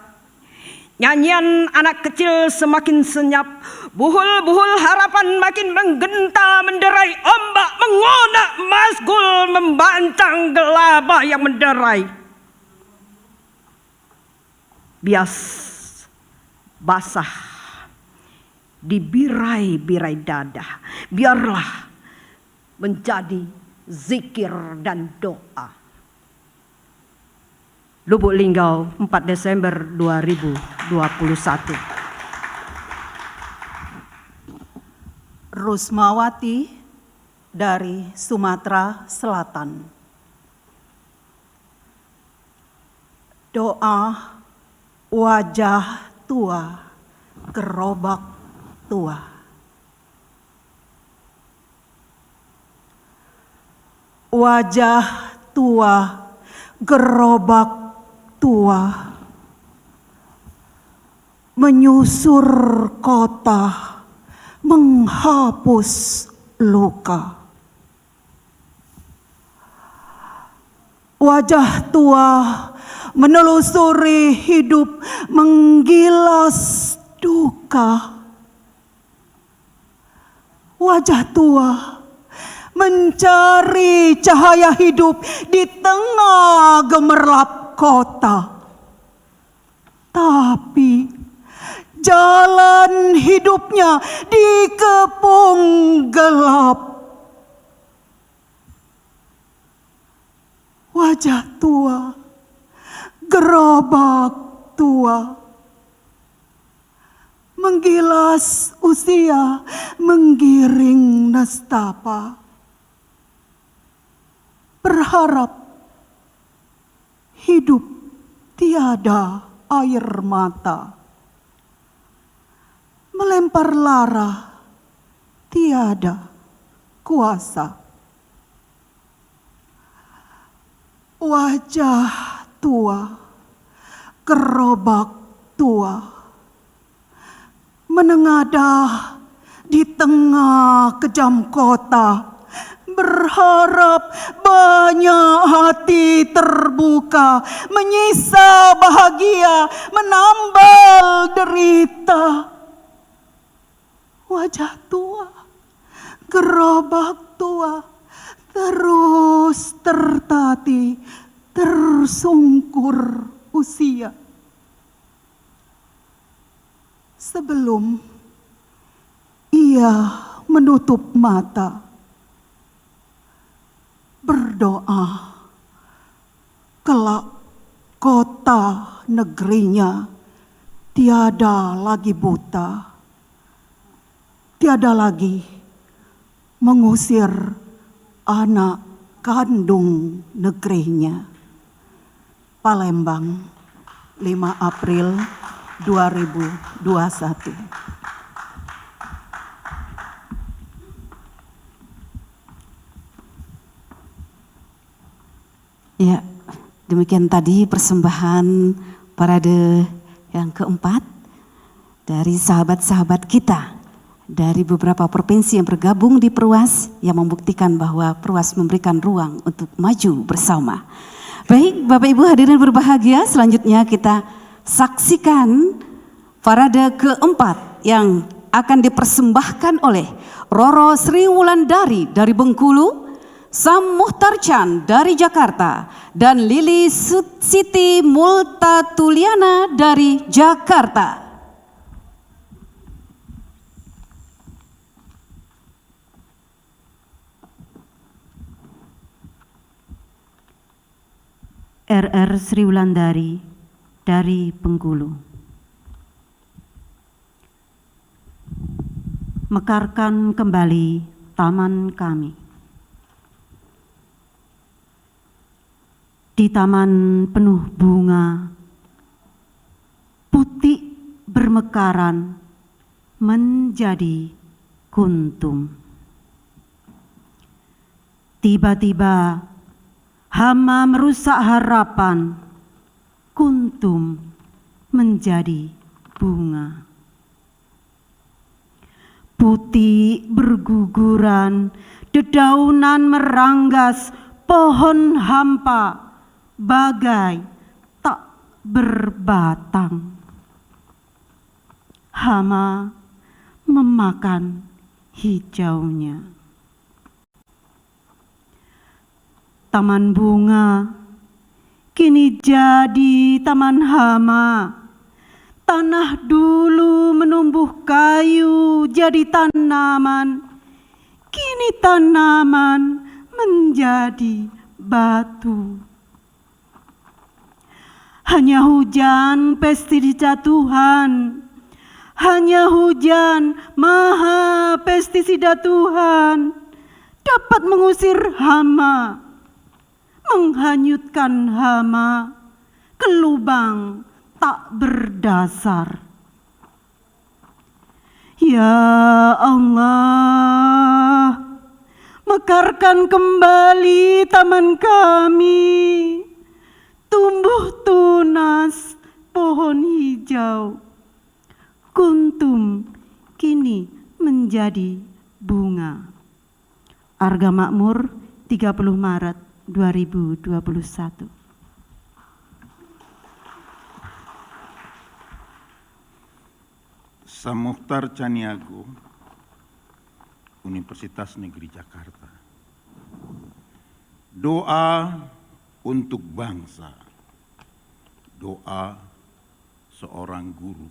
Nyanyian anak kecil semakin senyap. Buhul-buhul harapan makin menggenta menderai. Ombak mengonak masgul membancang gelabah yang menderai. Bias basah di birai-birai dada. Biarlah menjadi zikir dan doa. Lubuk Linggau, 4 Desember 2021. Rusmawati dari Sumatera Selatan. Doa wajah tua, gerobak tua. Wajah tua, gerobak tua, menyusur kota, menghapus luka. Wajah tua menelusuri hidup, menggilas duka. Wajah tua mencari cahaya hidup di tengah gemerlap kota. Tapi jalan hidupnya dikepung gelap. Wajah tua, gerobak tua, menggilas usia, menggiring nestapa. Berharap hidup tiada air mata. Melempar lara tiada kuasa. Wajah tua, gerobak tua, menengadah di tengah kejam kota, berharap banyak hati terbuka, menyisa bahagia, menambal derita. Wajah tua, gerobak tua, terus tertati, tersungkur usia. Sebelum ia menutup mata, berdoa, kelak kota negerinya tiada lagi buta, tiada lagi mengusir anak kandung negerinya. Palembang, 5 April 2021. Ya, demikian tadi persembahan parade yang keempat dari sahabat-sahabat kita dari beberapa provinsi yang bergabung di Perwas yang membuktikan bahwa Perwas memberikan ruang untuk maju bersama. Baik, Bapak Ibu hadirin berbahagia, selanjutnya kita saksikan parade keempat yang akan dipersembahkan oleh Roro Sri Wulandari dari Bengkulu, Sam Muhtarchan dari Jakarta, dan Lili Siti Multatuliana dari Jakarta. RR Sri Wulandari dari Bengkulu. Mekarkan kembali taman kami. Di taman penuh bunga, putih bermekaran menjadi kuntum. Tiba-tiba hama merusak harapan, kuntum menjadi bunga. Putih berguguran, dedaunan meranggas pohon hampa, bagai tak berbatang. Hama memakan hijaunya. Taman bunga kini jadi taman hama. Tanah dulu menumbuh kayu jadi tanaman. Kini tanaman menjadi batu. Hanya hujan pestisida Tuhan. Hanya hujan maha pestisida Tuhan dapat mengusir hama, menghanyutkan hama ke lubang tak berdasar. Ya Allah, mekarkan kembali taman kami, tumbuh tunas pohon hijau, kuntum kini menjadi bunga. Arga Makmur 30 Maret 2021. Sam Muhtar Caniago, Universitas Negeri Jakarta. Doa untuk bangsa, doa seorang guru.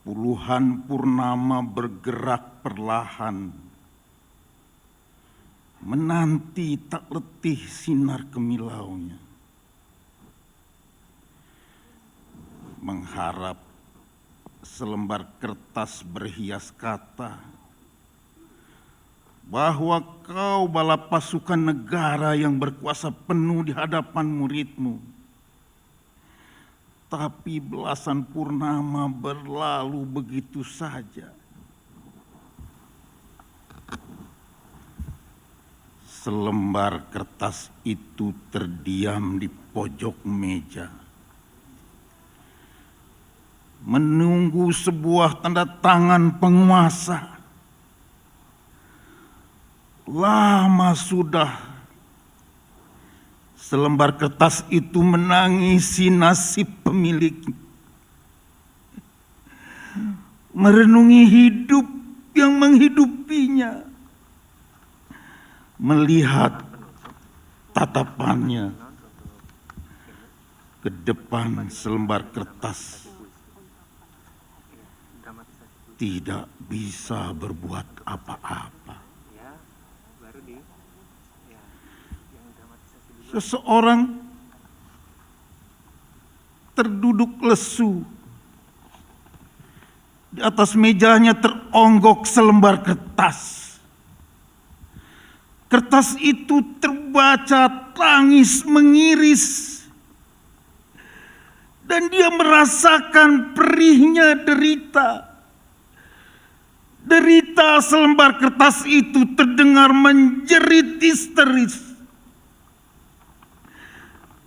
Puluhan purnama bergerak perlahan, menanti tak letih sinar kemilaunya, mengharap selembar kertas berhias kata bahwa kau bala pasukan negara yang berkuasa penuh di hadapan muridmu. Tapi belasan purnama berlalu begitu saja. Selembar kertas itu terdiam di pojok meja, menunggu sebuah tanda tangan penguasa. Lama sudah selembar kertas itu menangisi nasib pemiliknya, merenungi hidup yang menghidupinya, melihat tatapannya ke depan selembar kertas, tidak bisa berbuat apa-apa. Seseorang terduduk lesu. Di atas mejanya teronggok selembar kertas. Kertas itu terbaca tangis mengiris. Dan dia merasakan perihnya derita. Derita selembar kertas itu terdengar menjerit histeris.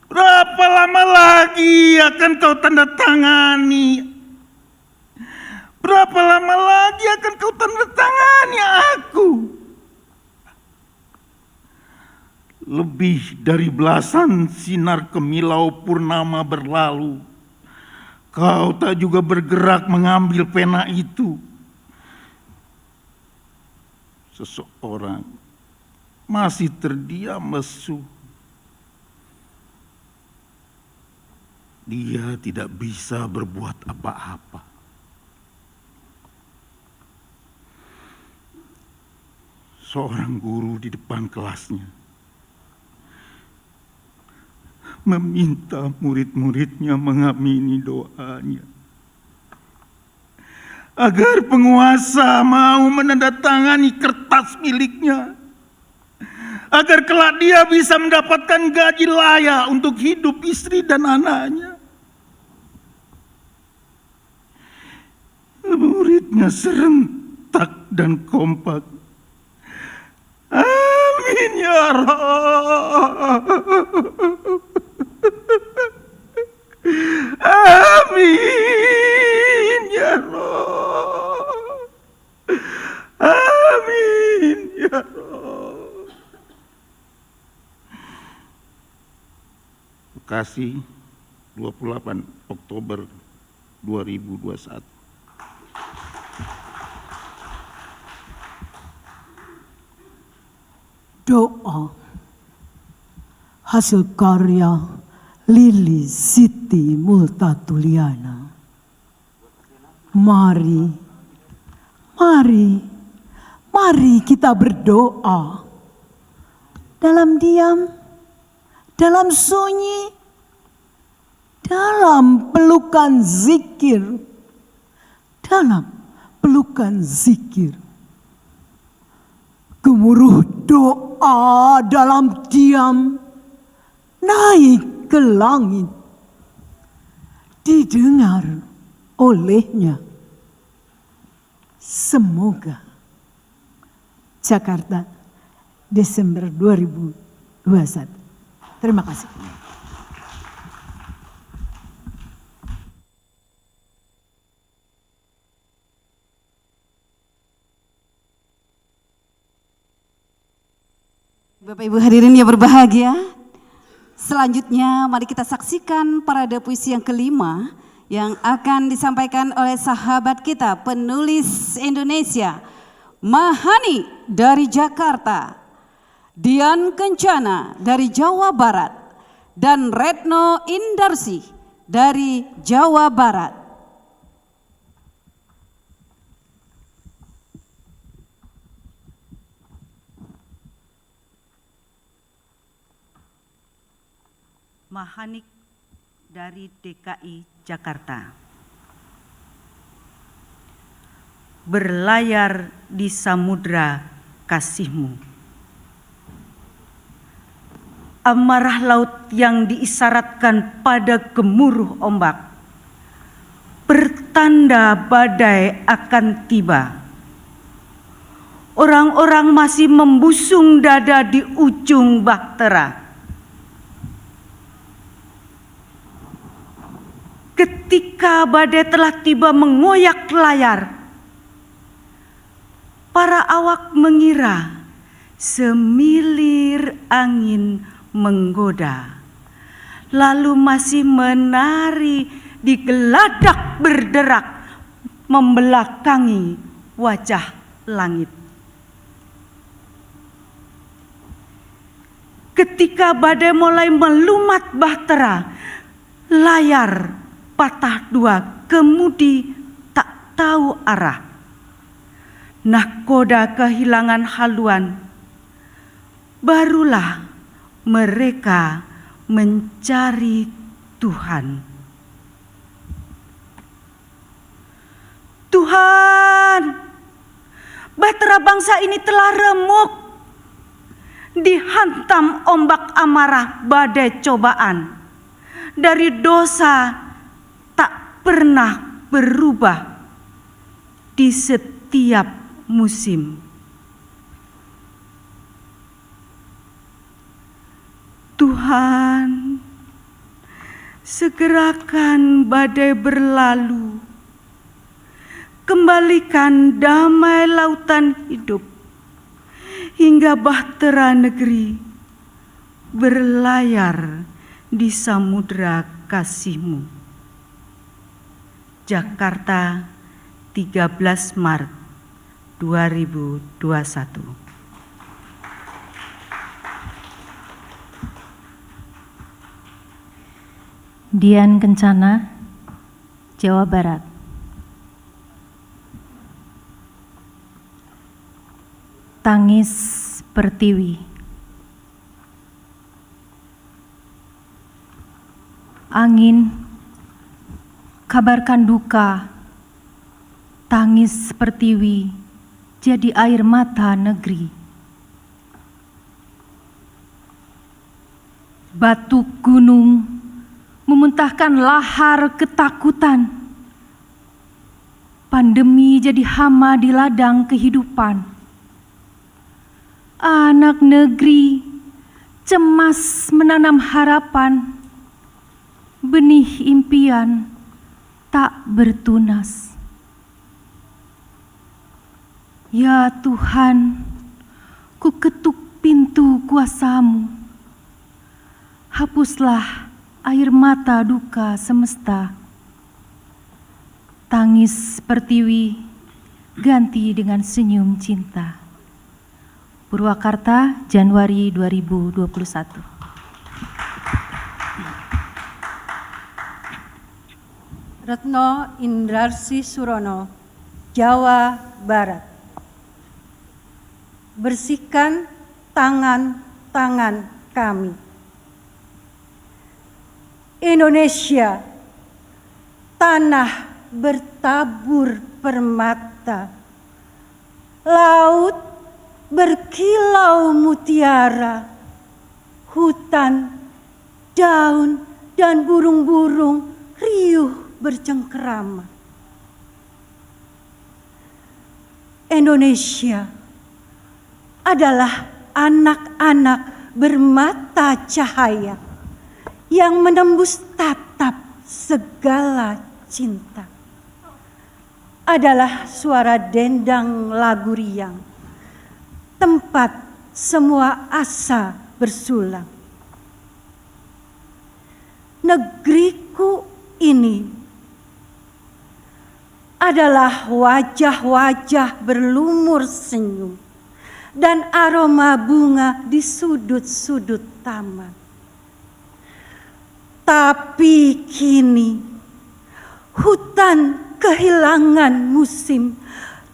Berapa lama lagi akan kau tanda tangani? Berapa lama lagi akan kau tanda tangani aku? Lebih dari belasan sinar kemilau purnama berlalu. Kau tak juga bergerak mengambil pena itu. Seseorang masih terdiam lesu. Dia tidak bisa berbuat apa-apa. Seorang guru di depan kelasnya meminta murid-muridnya mengamini doanya agar penguasa mau menandatangani kertas miliknya, agar kelak dia bisa mendapatkan gaji layak untuk hidup istri dan anaknya. Muridnya serentak dan kompak. Amin ya Rabb. Amin ya Rabb. Amin ya Rabb. Bekasi, 28 Oktober 2021. Doa hasil karya Lili Siti Multatuliana. Mari kita berdoa dalam diam, dalam sunyi, dalam pelukan zikir, Gemuruh doa dalam diam naik ke langit, didengar olehnya. Semoga Jakarta, Desember 2021. Terima kasih. Bapak Ibu hadirin yang berbahagia, selanjutnya mari kita saksikan parade puisi yang kelima yang akan disampaikan oleh sahabat kita penulis Indonesia, Mahani dari Jakarta, Dian Kencana dari Jawa Barat, dan Retno Indarsi dari Jawa Barat. Mahanik dari DKI Jakarta. Berlayar di samudra kasih-Mu. Amarah laut yang diisyaratkan pada gemuruh ombak, pertanda badai akan tiba. Orang-orang masih membusung dada di ujung bahtera. Ketika badai telah tiba mengoyak layar, para awak mengira semilir angin menggoda, lalu masih menari di geladak berderak membelakangi wajah langit. Ketika badai mulai melumat bahtera, layar patah dua, kemudi tak tahu arah. Nahkoda kehilangan haluan, barulah mereka mencari Tuhan. Tuhan, bahtera bangsa ini telah remuk, dihantam ombak amarah badai cobaan. Dari dosa tak pernah berubah di setiap musim. Tuhan, segerakan badai berlalu, kembalikan damai lautan hidup, hingga bahtera negeri berlayar di samudra kasih-Mu. Jakarta, 13 Maret 2021. Dian Kencana, Jawa Barat. Tangis Pertiwi. Angin, kabarkan duka, tangis pertiwi jadi air mata negeri. Batu gunung memuntahkan lahar ketakutan. Pandemi jadi hama di ladang kehidupan. Anak negeri cemas menanam harapan. Benih impian tak bertunas. Ya Tuhan, ku ketuk pintu kuasa-Mu. Hapuslah air mata duka semesta. Tangis pertiwi ganti dengan senyum cinta. Purwakarta, Januari 2021. Retno Indarsi Surono, Jawa Barat. Bersihkan tangan-tangan kami. Indonesia, tanah bertabur permata, laut berkilau mutiara, hutan, daun, dan burung-burung riuh bercengkerama. Indonesia adalah anak-anak bermata cahaya yang menembus tatap segala cinta. Adalah suara dendang lagu riang, tempat semua asa bersulang. Negeriku ini adalah wajah-wajah berlumur senyum dan aroma bunga di sudut-sudut taman. Tapi kini hutan kehilangan musim,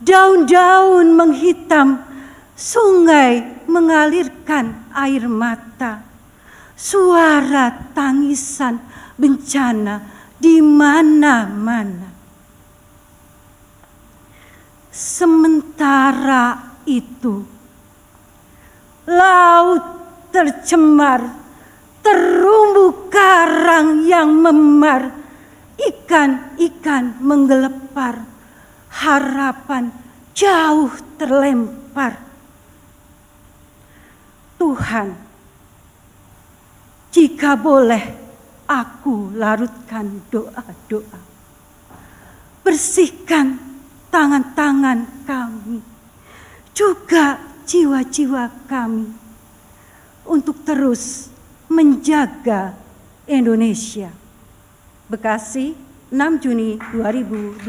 daun-daun menghitam, sungai mengalirkan air mata, suara tangisan bencana di mana-mana. Sementara itu, laut tercemar, terumbu karang yang memar, ikan-ikan menggelepar, harapan jauh terlempar. Tuhan, jika boleh aku larutkan doa-doa, bersihkan tangan-tangan kami, juga jiwa-jiwa kami, untuk terus menjaga Indonesia. Bekasi, 6 Juni 2021.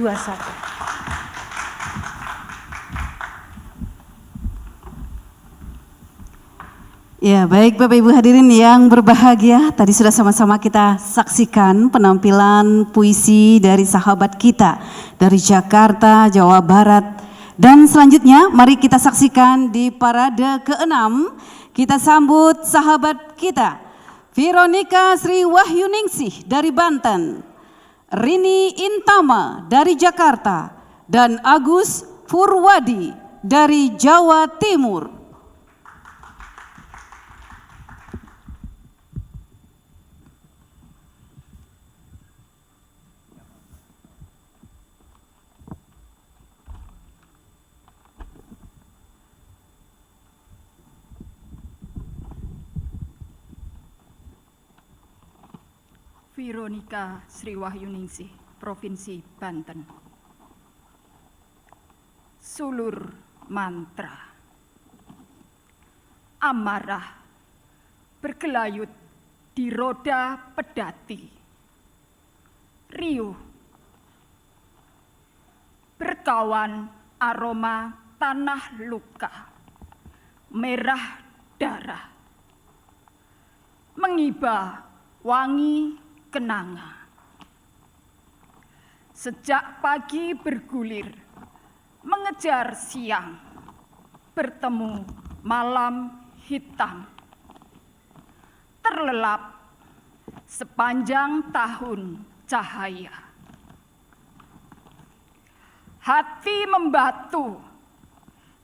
Ya, baik Bapak Ibu hadirin yang berbahagia, tadi sudah sama-sama kita saksikan penampilan puisi dari sahabat kita dari Jakarta, Jawa Barat. Dan selanjutnya mari kita saksikan di parade ke-6, kita sambut sahabat kita Veronica Sri Wahyuningsih dari Banten, Rini Intama dari Jakarta, dan Agus Purwadi dari Jawa Timur. Veronica Sri Wahyuningsih, Provinsi Banten. Sulur mantra. Amarah bergelayut di roda pedati. Riuh berkawan aroma tanah luka, merah darah, mengiba wangi kenanga. Sejak pagi bergulir, mengejar siang, bertemu malam hitam. Terlelap sepanjang tahun cahaya. Hati membatu,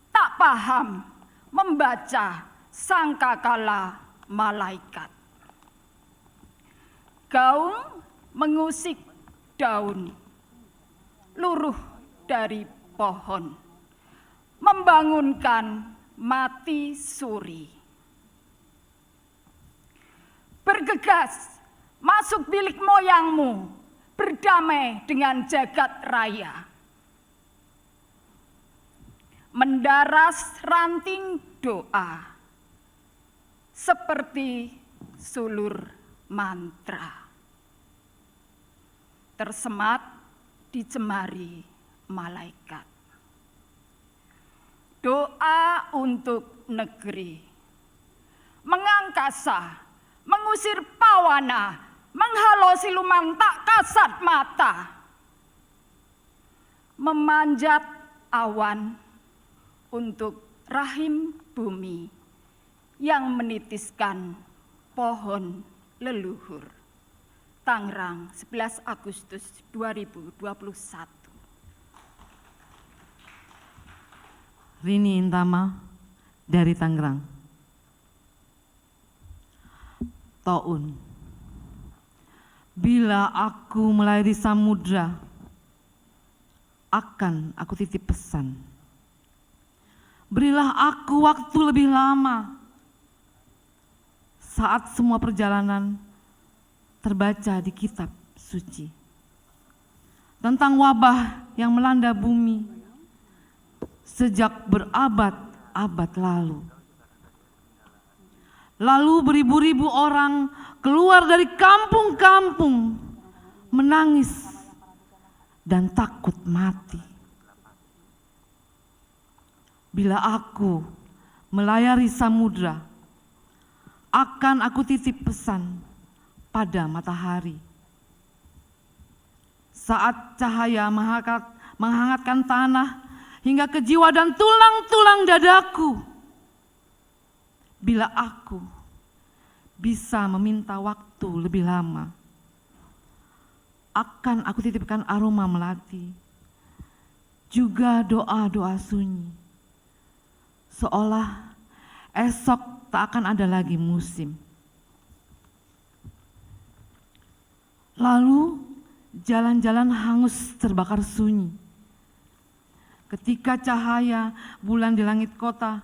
tak paham membaca sangkakala malaikat. Gaung mengusik daun, luruh dari pohon, membangunkan mati suri. Bergegas masuk bilik moyangmu, berdamai dengan jagat raya. Mendaras ranting doa, seperti sulur mantra. Tersemat dicemari malaikat. Doa untuk negeri. Mengangkasa, mengusir pawana, menghalau siluman tak kasat mata. Memanjat awan untuk rahim bumi yang menitiskan pohon leluhur. Tangerang, 11 Agustus 2021. Rini Intama dari Tangerang. Taun, bila aku melayari samudra, akan aku titip pesan. Berilah aku waktu lebih lama, saat semua perjalanan terbaca di kitab suci tentang wabah yang melanda bumi sejak berabad-abad lalu. Lalu beribu-ribu orang keluar dari kampung-kampung menangis dan takut mati. Bila aku melayari samudra, akan aku titip pesan pada matahari. Saat cahaya menghangatkan tanah hingga ke jiwa dan tulang-tulang dadaku. Bila aku bisa meminta waktu lebih lama, akan aku titipkan aroma melati, juga doa-doa sunyi, seolah esok tak akan ada lagi musim. Lalu jalan-jalan hangus terbakar sunyi. Ketika cahaya bulan di langit kota,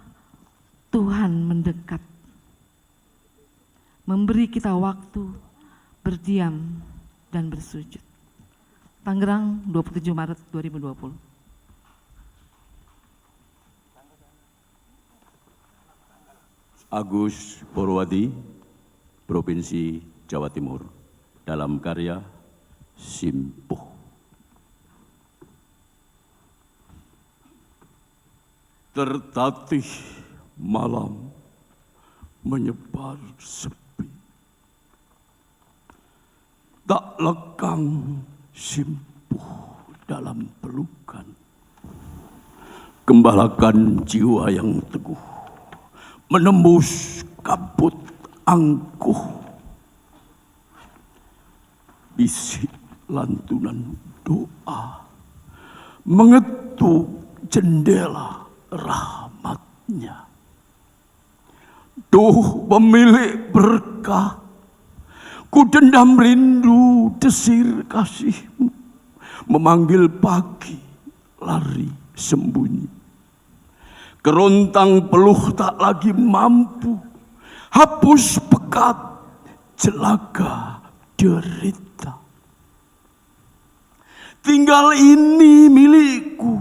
Tuhan mendekat, memberi kita waktu berdiam dan bersujud. Tangerang, 27 Maret 2020. Agus Purwadi, Provinsi Jawa Timur, dalam karya Simpuh. Tertatih malam menyebar sepi, tak lekang simpuh dalam pelukan, gembalakan jiwa yang teguh menembus kabut angkuh, bisik lantunan doa mengetuk jendela rahmatnya. Duh pemilik berkah, ku dendam rindu desir kasihmu, memanggil pagi lari sembunyi. Kerontang peluh tak lagi mampu hapus pekat jelaga derita. Tinggal ini milikku,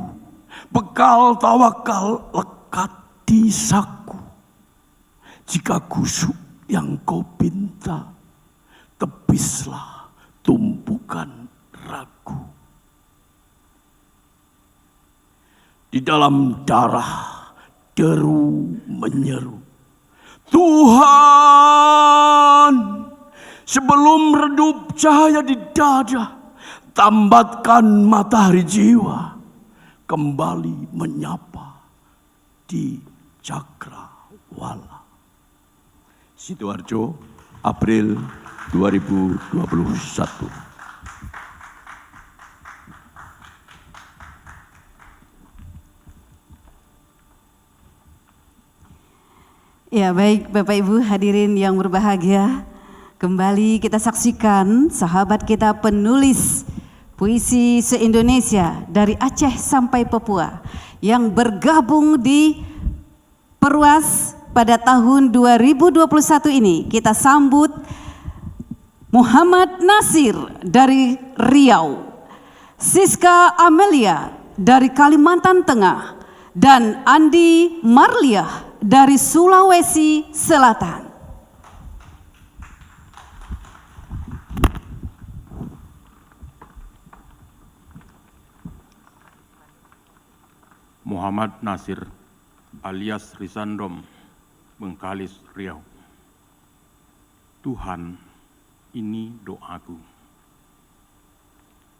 bekal tawakal lekat di saku. Jika kusuk yang kau pinta, tepislah tumpukan ragu. Di dalam darah deru menyeru, Tuhan, sebelum redup cahaya di dada, tambatkan matahari jiwa kembali menyapa di cakrawala. Sidoarjo, April 2021. Ya, baik Bapak Ibu hadirin yang berbahagia, kembali kita saksikan sahabat kita penulis puisi se-Indonesia dari Aceh sampai Papua yang bergabung di Perwas pada tahun 2021 ini. Kita sambut Muhammad Nasir dari Riau, Siska Amelia dari Kalimantan Tengah, dan Andi Marliah dari Sulawesi Selatan. Muhammad Nasir alias Risandom, Bengkalis, Riau. Tuhan, ini doaku.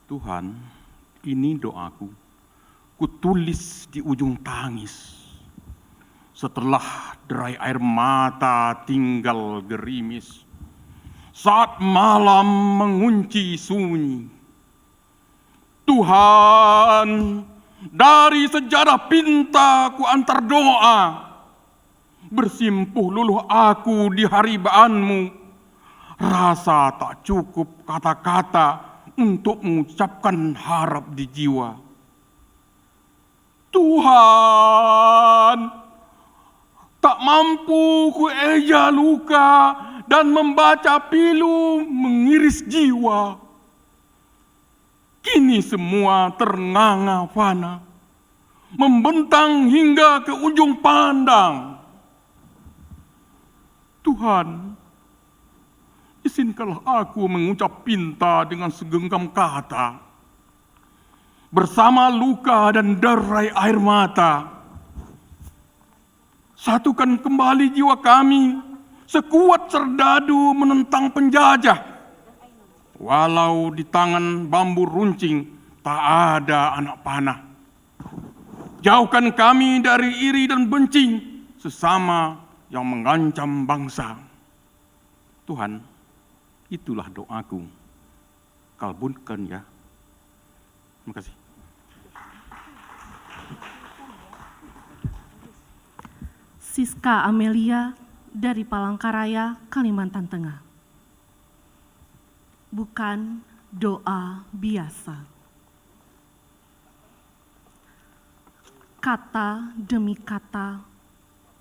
Tuhan, ini doaku. Kutulis di ujung tangis. Setelah derai air mata tinggal gerimis, saat malam mengunci sunyi. Tuhan, dari sejarah pinta ku antar doa, bersimpuh luluh aku di haribaanmu. Rasa tak cukup kata-kata untuk mengucapkan harap di jiwa. Tuhan, tak mampu ku eja luka dan membaca pilu mengiris jiwa. Kini semua ternganga fana, membentang hingga ke ujung pandang. Tuhan, izinkanlah aku mengucap pinta dengan segenggam kata, bersama luka dan derai air mata. Satukan kembali jiwa kami, sekuat serdadu menentang penjajah. walau di tangan bambu runcing tak ada anak panah. Jauhkan kami dari iri dan benci sesama yang mengancam bangsa. Tuhan, itulah doaku. Kabulkan ya. Terima kasih. Siska Amelia dari Palangkaraya, Kalimantan Tengah. Bukan doa biasa. Kata demi kata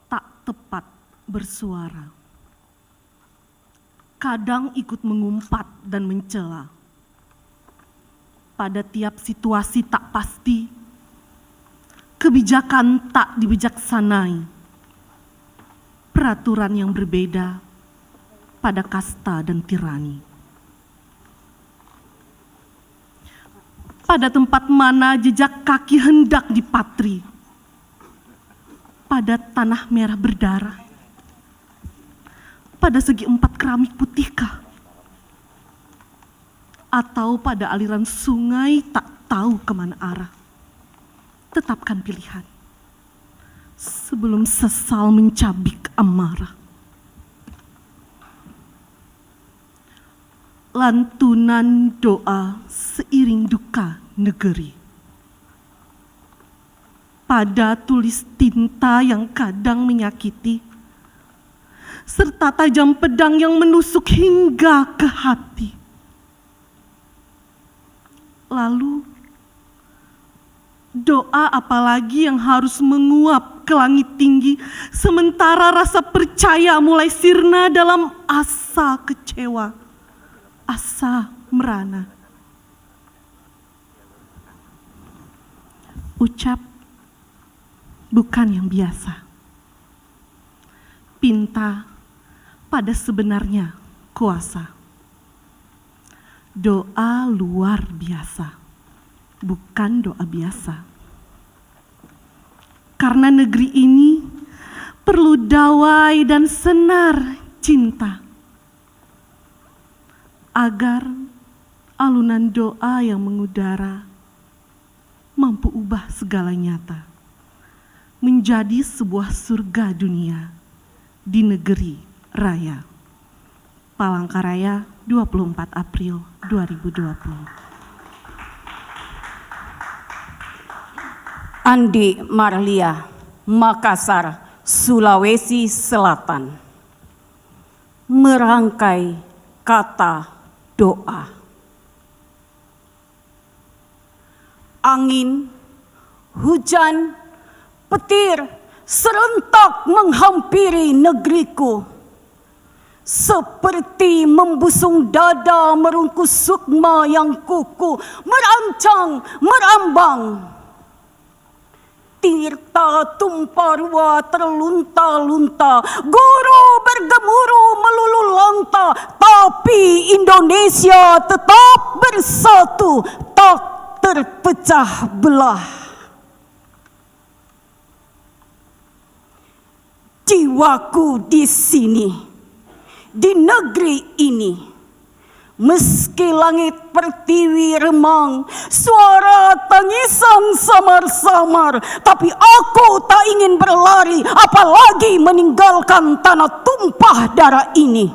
tak tepat bersuara. Kadang ikut mengumpat dan mencela. Pada tiap situasi tak pasti, kebijakan tak dibijaksanai. Peraturan yang berbeda pada kasta dan tirani. Pada tempat mana jejak kaki hendak dipatri, pada tanah merah berdarah, pada segi empat keramik putihkah, atau pada aliran sungai tak tahu kemana arah. Tetapkan pilihan sebelum sesal mencabik amarah. Lantunan doa seiring duka negeri. Pada tulis tinta yang kadang menyakiti, serta tajam pedang yang menusuk hingga ke hati. Lalu, doa apalagi yang harus menguap ke langit tinggi, sementara rasa percaya mulai sirna dalam asa kecewa, asa merana. Ucap bukan yang biasa. Pinta pada sebenarnya kuasa. Doa luar biasa, bukan doa biasa. Karena negeri ini perlu dawai dan senar cinta. Agar alunan doa yang mengudara mampu ubah segala nyata menjadi sebuah surga dunia di negeri raya. Palangkaraya, 24 April 2020. Andi Marlia, Makassar, Sulawesi Selatan. Merangkai kata doa. Angin, hujan, petir serentak menghampiri negeriku. Seperti membusung dada merungkus sukma yang kuku, merancang, merambang. Tirta tumpah ruah terlunta-lunta, guru bergemuruh melulu lonta, tapi Indonesia tetap bersatu, tak terpecah belah. Jiwaku di sini, di negeri ini, meski langit pertiwi remang, suara tangisan samar-samar, tapi aku tak ingin berlari, apalagi meninggalkan tanah tumpah darah ini.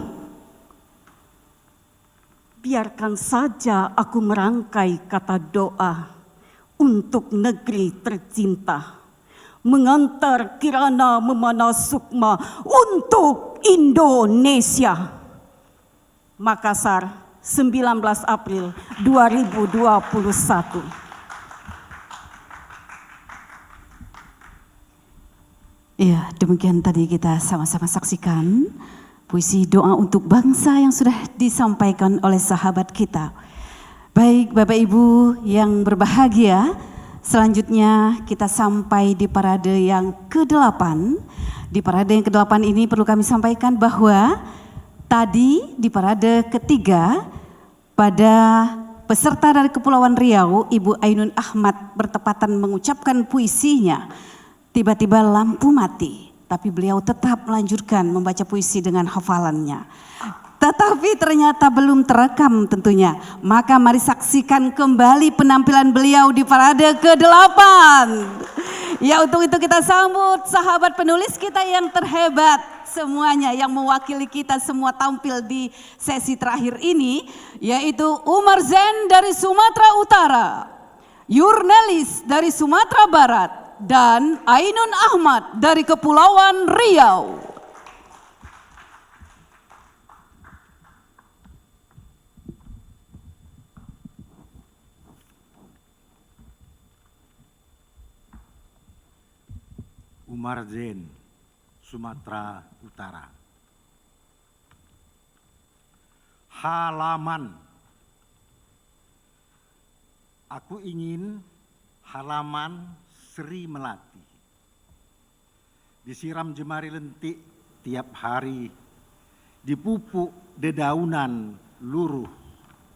Biarkan saja aku merangkai kata doa untuk negeri tercinta, mengantar Kirana memanah sukma untuk Indonesia. Makassar, 19 April 2021. Ya, demikian tadi kita sama-sama saksikan puisi doa untuk bangsa yang sudah disampaikan oleh sahabat kita. Baik Bapak Ibu yang berbahagia, selanjutnya kita sampai di parade yang ke-8. Di parade yang ke-8 ini perlu kami sampaikan bahwa tadi di parade ketiga pada peserta dari Kepulauan Riau, Ibu Ainun Ahmad bertepatan mengucapkan puisinya. Tiba-tiba lampu mati, tapi beliau tetap melanjutkan membaca puisi dengan hafalannya. tetapi ternyata belum terekam tentunya. Maka mari saksikan kembali penampilan beliau di parade ke-8. Ya, untuk itu kita sambut sahabat penulis kita yang terhebat semuanya, yang mewakili kita semua tampil di sesi terakhir ini, yaitu Umar Zen dari Sumatera Utara, Yurnelis dari Sumatera Barat, dan Ainun Ahmad dari Kepulauan Riau. Umar Zen, Sumatera Utara. Halaman. Aku ingin halaman Sri Melati. Disiram jemari lentik tiap hari, dipupuk dedaunan luruh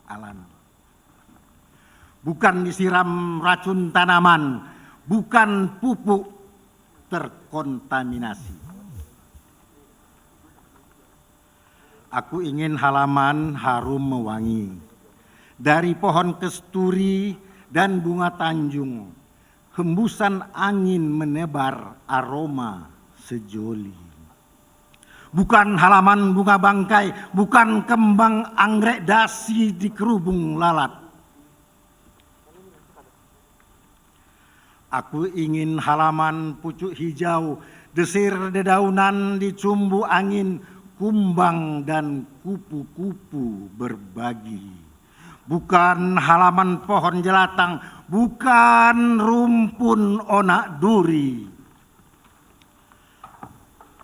alam. Bukan disiram racun tanaman, bukan pupuk terkontaminasi. Aku ingin halaman harum mewangi, dari pohon kesturi dan bunga tanjung, hembusan angin menebar aroma sejoli. Bukan halaman bunga bangkai, bukan kembang anggrek dasi di kerubung lalat. Aku ingin halaman pucuk hijau, desir dedaunan di cumbu angin, kumbang dan kupu-kupu berbagi. Bukan halaman pohon jelatang, bukan rumpun onak duri.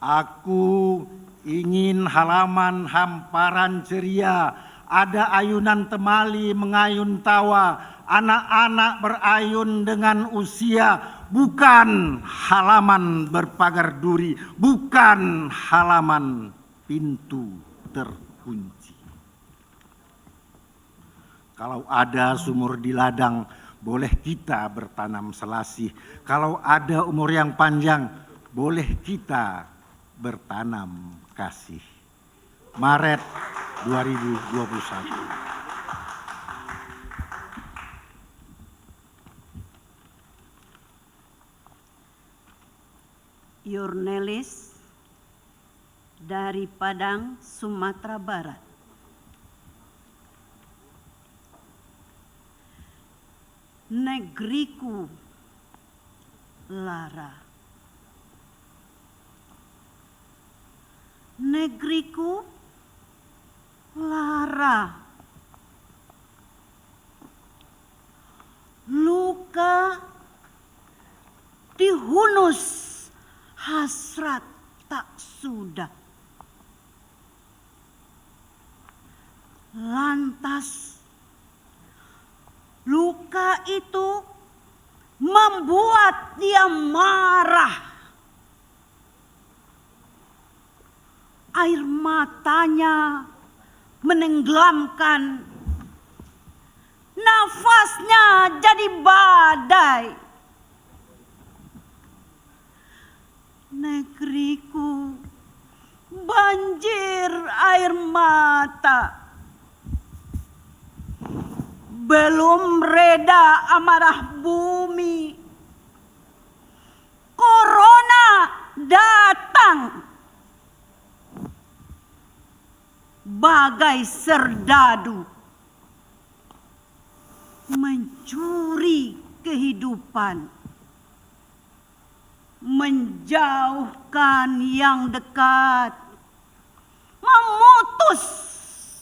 Aku ingin halaman hamparan ceria, ada ayunan temali mengayun tawa, anak-anak berayun dengan usia, bukan halaman berpagar duri, bukan halaman pintu terkunci. Kalau ada sumur di ladang, boleh kita bertanam selasih. Kalau ada umur yang panjang, boleh kita bertanam kasih. Maret 2021. Yurnelis dari Padang, Sumatera Barat. Negeriku lara. Negeriku lara. Luka dihunus, hasrat tak sudah. Lantas luka itu membuat dia marah. Air matanya menenggelamkan, nafasnya jadi badai. Negeriku banjir air mata. Belum reda amarah bumi, corona datang bagai serdadu, mencuri kehidupan, menjauhkan yang dekat, memutus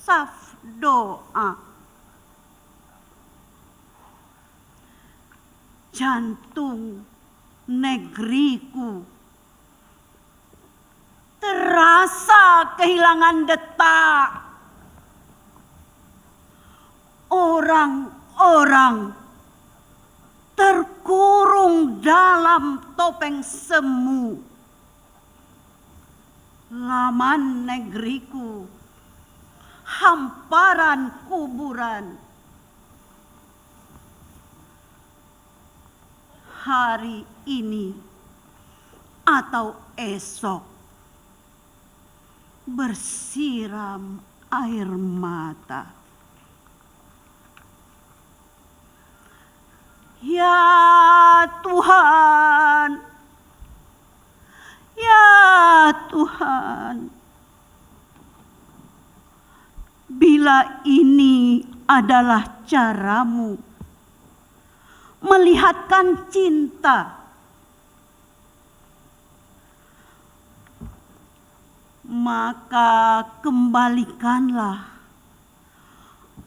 saf doa. Jantung negeriku terasa kehilangan detak. Orang-orang terkurung dalam topeng semu. Laman negeriku hamparan kuburan. Hari ini atau esok bersiram air mata. Ya Tuhan, ya Tuhan, bila ini adalah caramu melihatkan cinta, maka kembalikanlah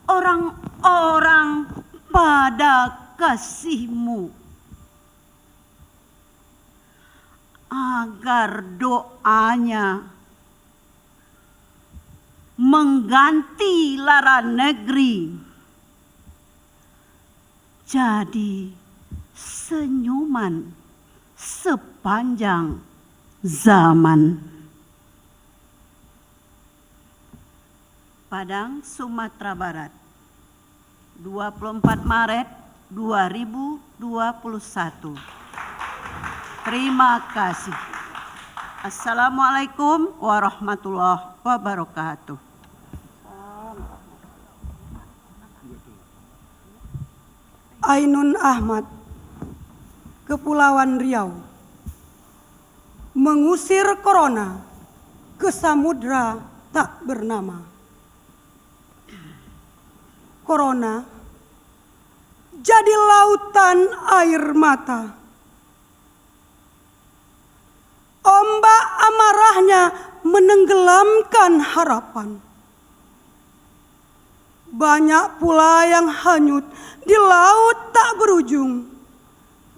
orang-orang pada kasih-Mu, agar doanya mengganti lara negeri jadi senyuman sepanjang zaman. Padang, Sumatera Barat, 24 Maret 2021. Terima kasih. Assalamualaikum warahmatullahi wabarakatuh. Ainun Ahmad, Kepulauan Riau. Mengusir corona ke samudra tak bernama. Corona jadi lautan air mata. Ombak amarahnya menenggelamkan harapan. Banyak pula yang hanyut di laut tak berujung,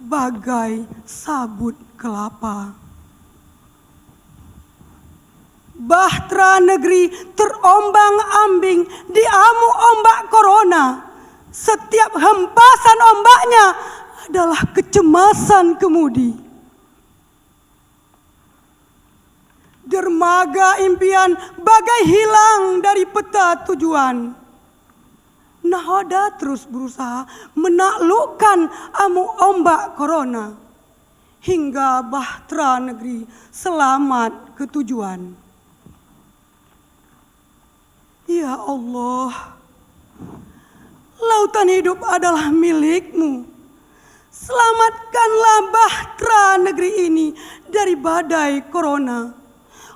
bagai sabut kelapa. Bahtera negeri terombang-ambing di amu ombak corona. Setiap hempasan ombaknya adalah kecemasan kemudi. Dermaga impian bagai hilang dari peta tujuan. Nahoda terus berusaha menaklukkan amu ombak corona hingga bahtera negeri selamat ke tujuan. Ya Allah, lautan hidup adalah milik-Mu. Selamatkanlah bahtera negeri ini dari badai corona.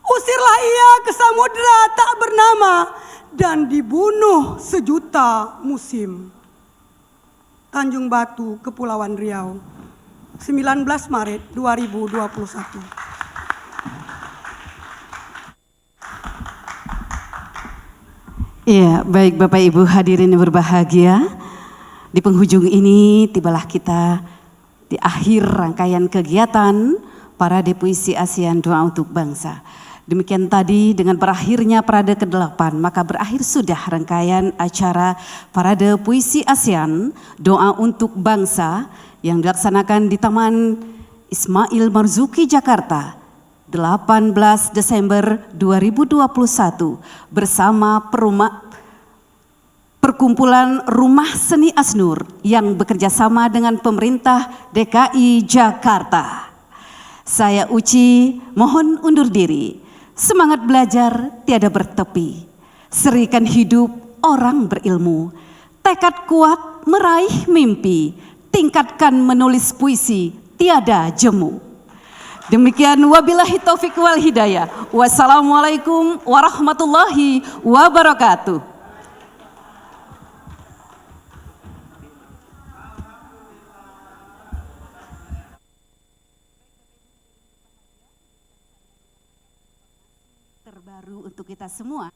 Usirlah ia ke samudera tak bernama dan dibunuh sejuta musim. Tanjung Batu, Kepulauan Riau, 19 Maret 2021. Ya, baik Bapak Ibu hadirin yang berbahagia. Di penghujung ini tibalah kita di akhir rangkaian kegiatan Parade Puisi ASEAN Doa untuk Bangsa. Demikian tadi dengan berakhirnya parade ke-8, maka berakhir sudah rangkaian acara Parade Puisi ASEAN Doa untuk Bangsa yang dilaksanakan di Taman Ismail Marzuki, Jakarta, 18 Desember 2021 bersama Perkumpulan Rumah Seni Asnur yang bekerja sama dengan pemerintah DKI Jakarta. Saya Uci mohon undur diri. Semangat belajar tiada bertepi. Serikan hidup orang berilmu. Tekad kuat meraih mimpi. Tingkatkan menulis puisi tiada jemu. Demikian wabillahi taufik wal hidayah. Wassalamualaikum warahmatullahi wabarakatuh. Terbaru untuk kita semua.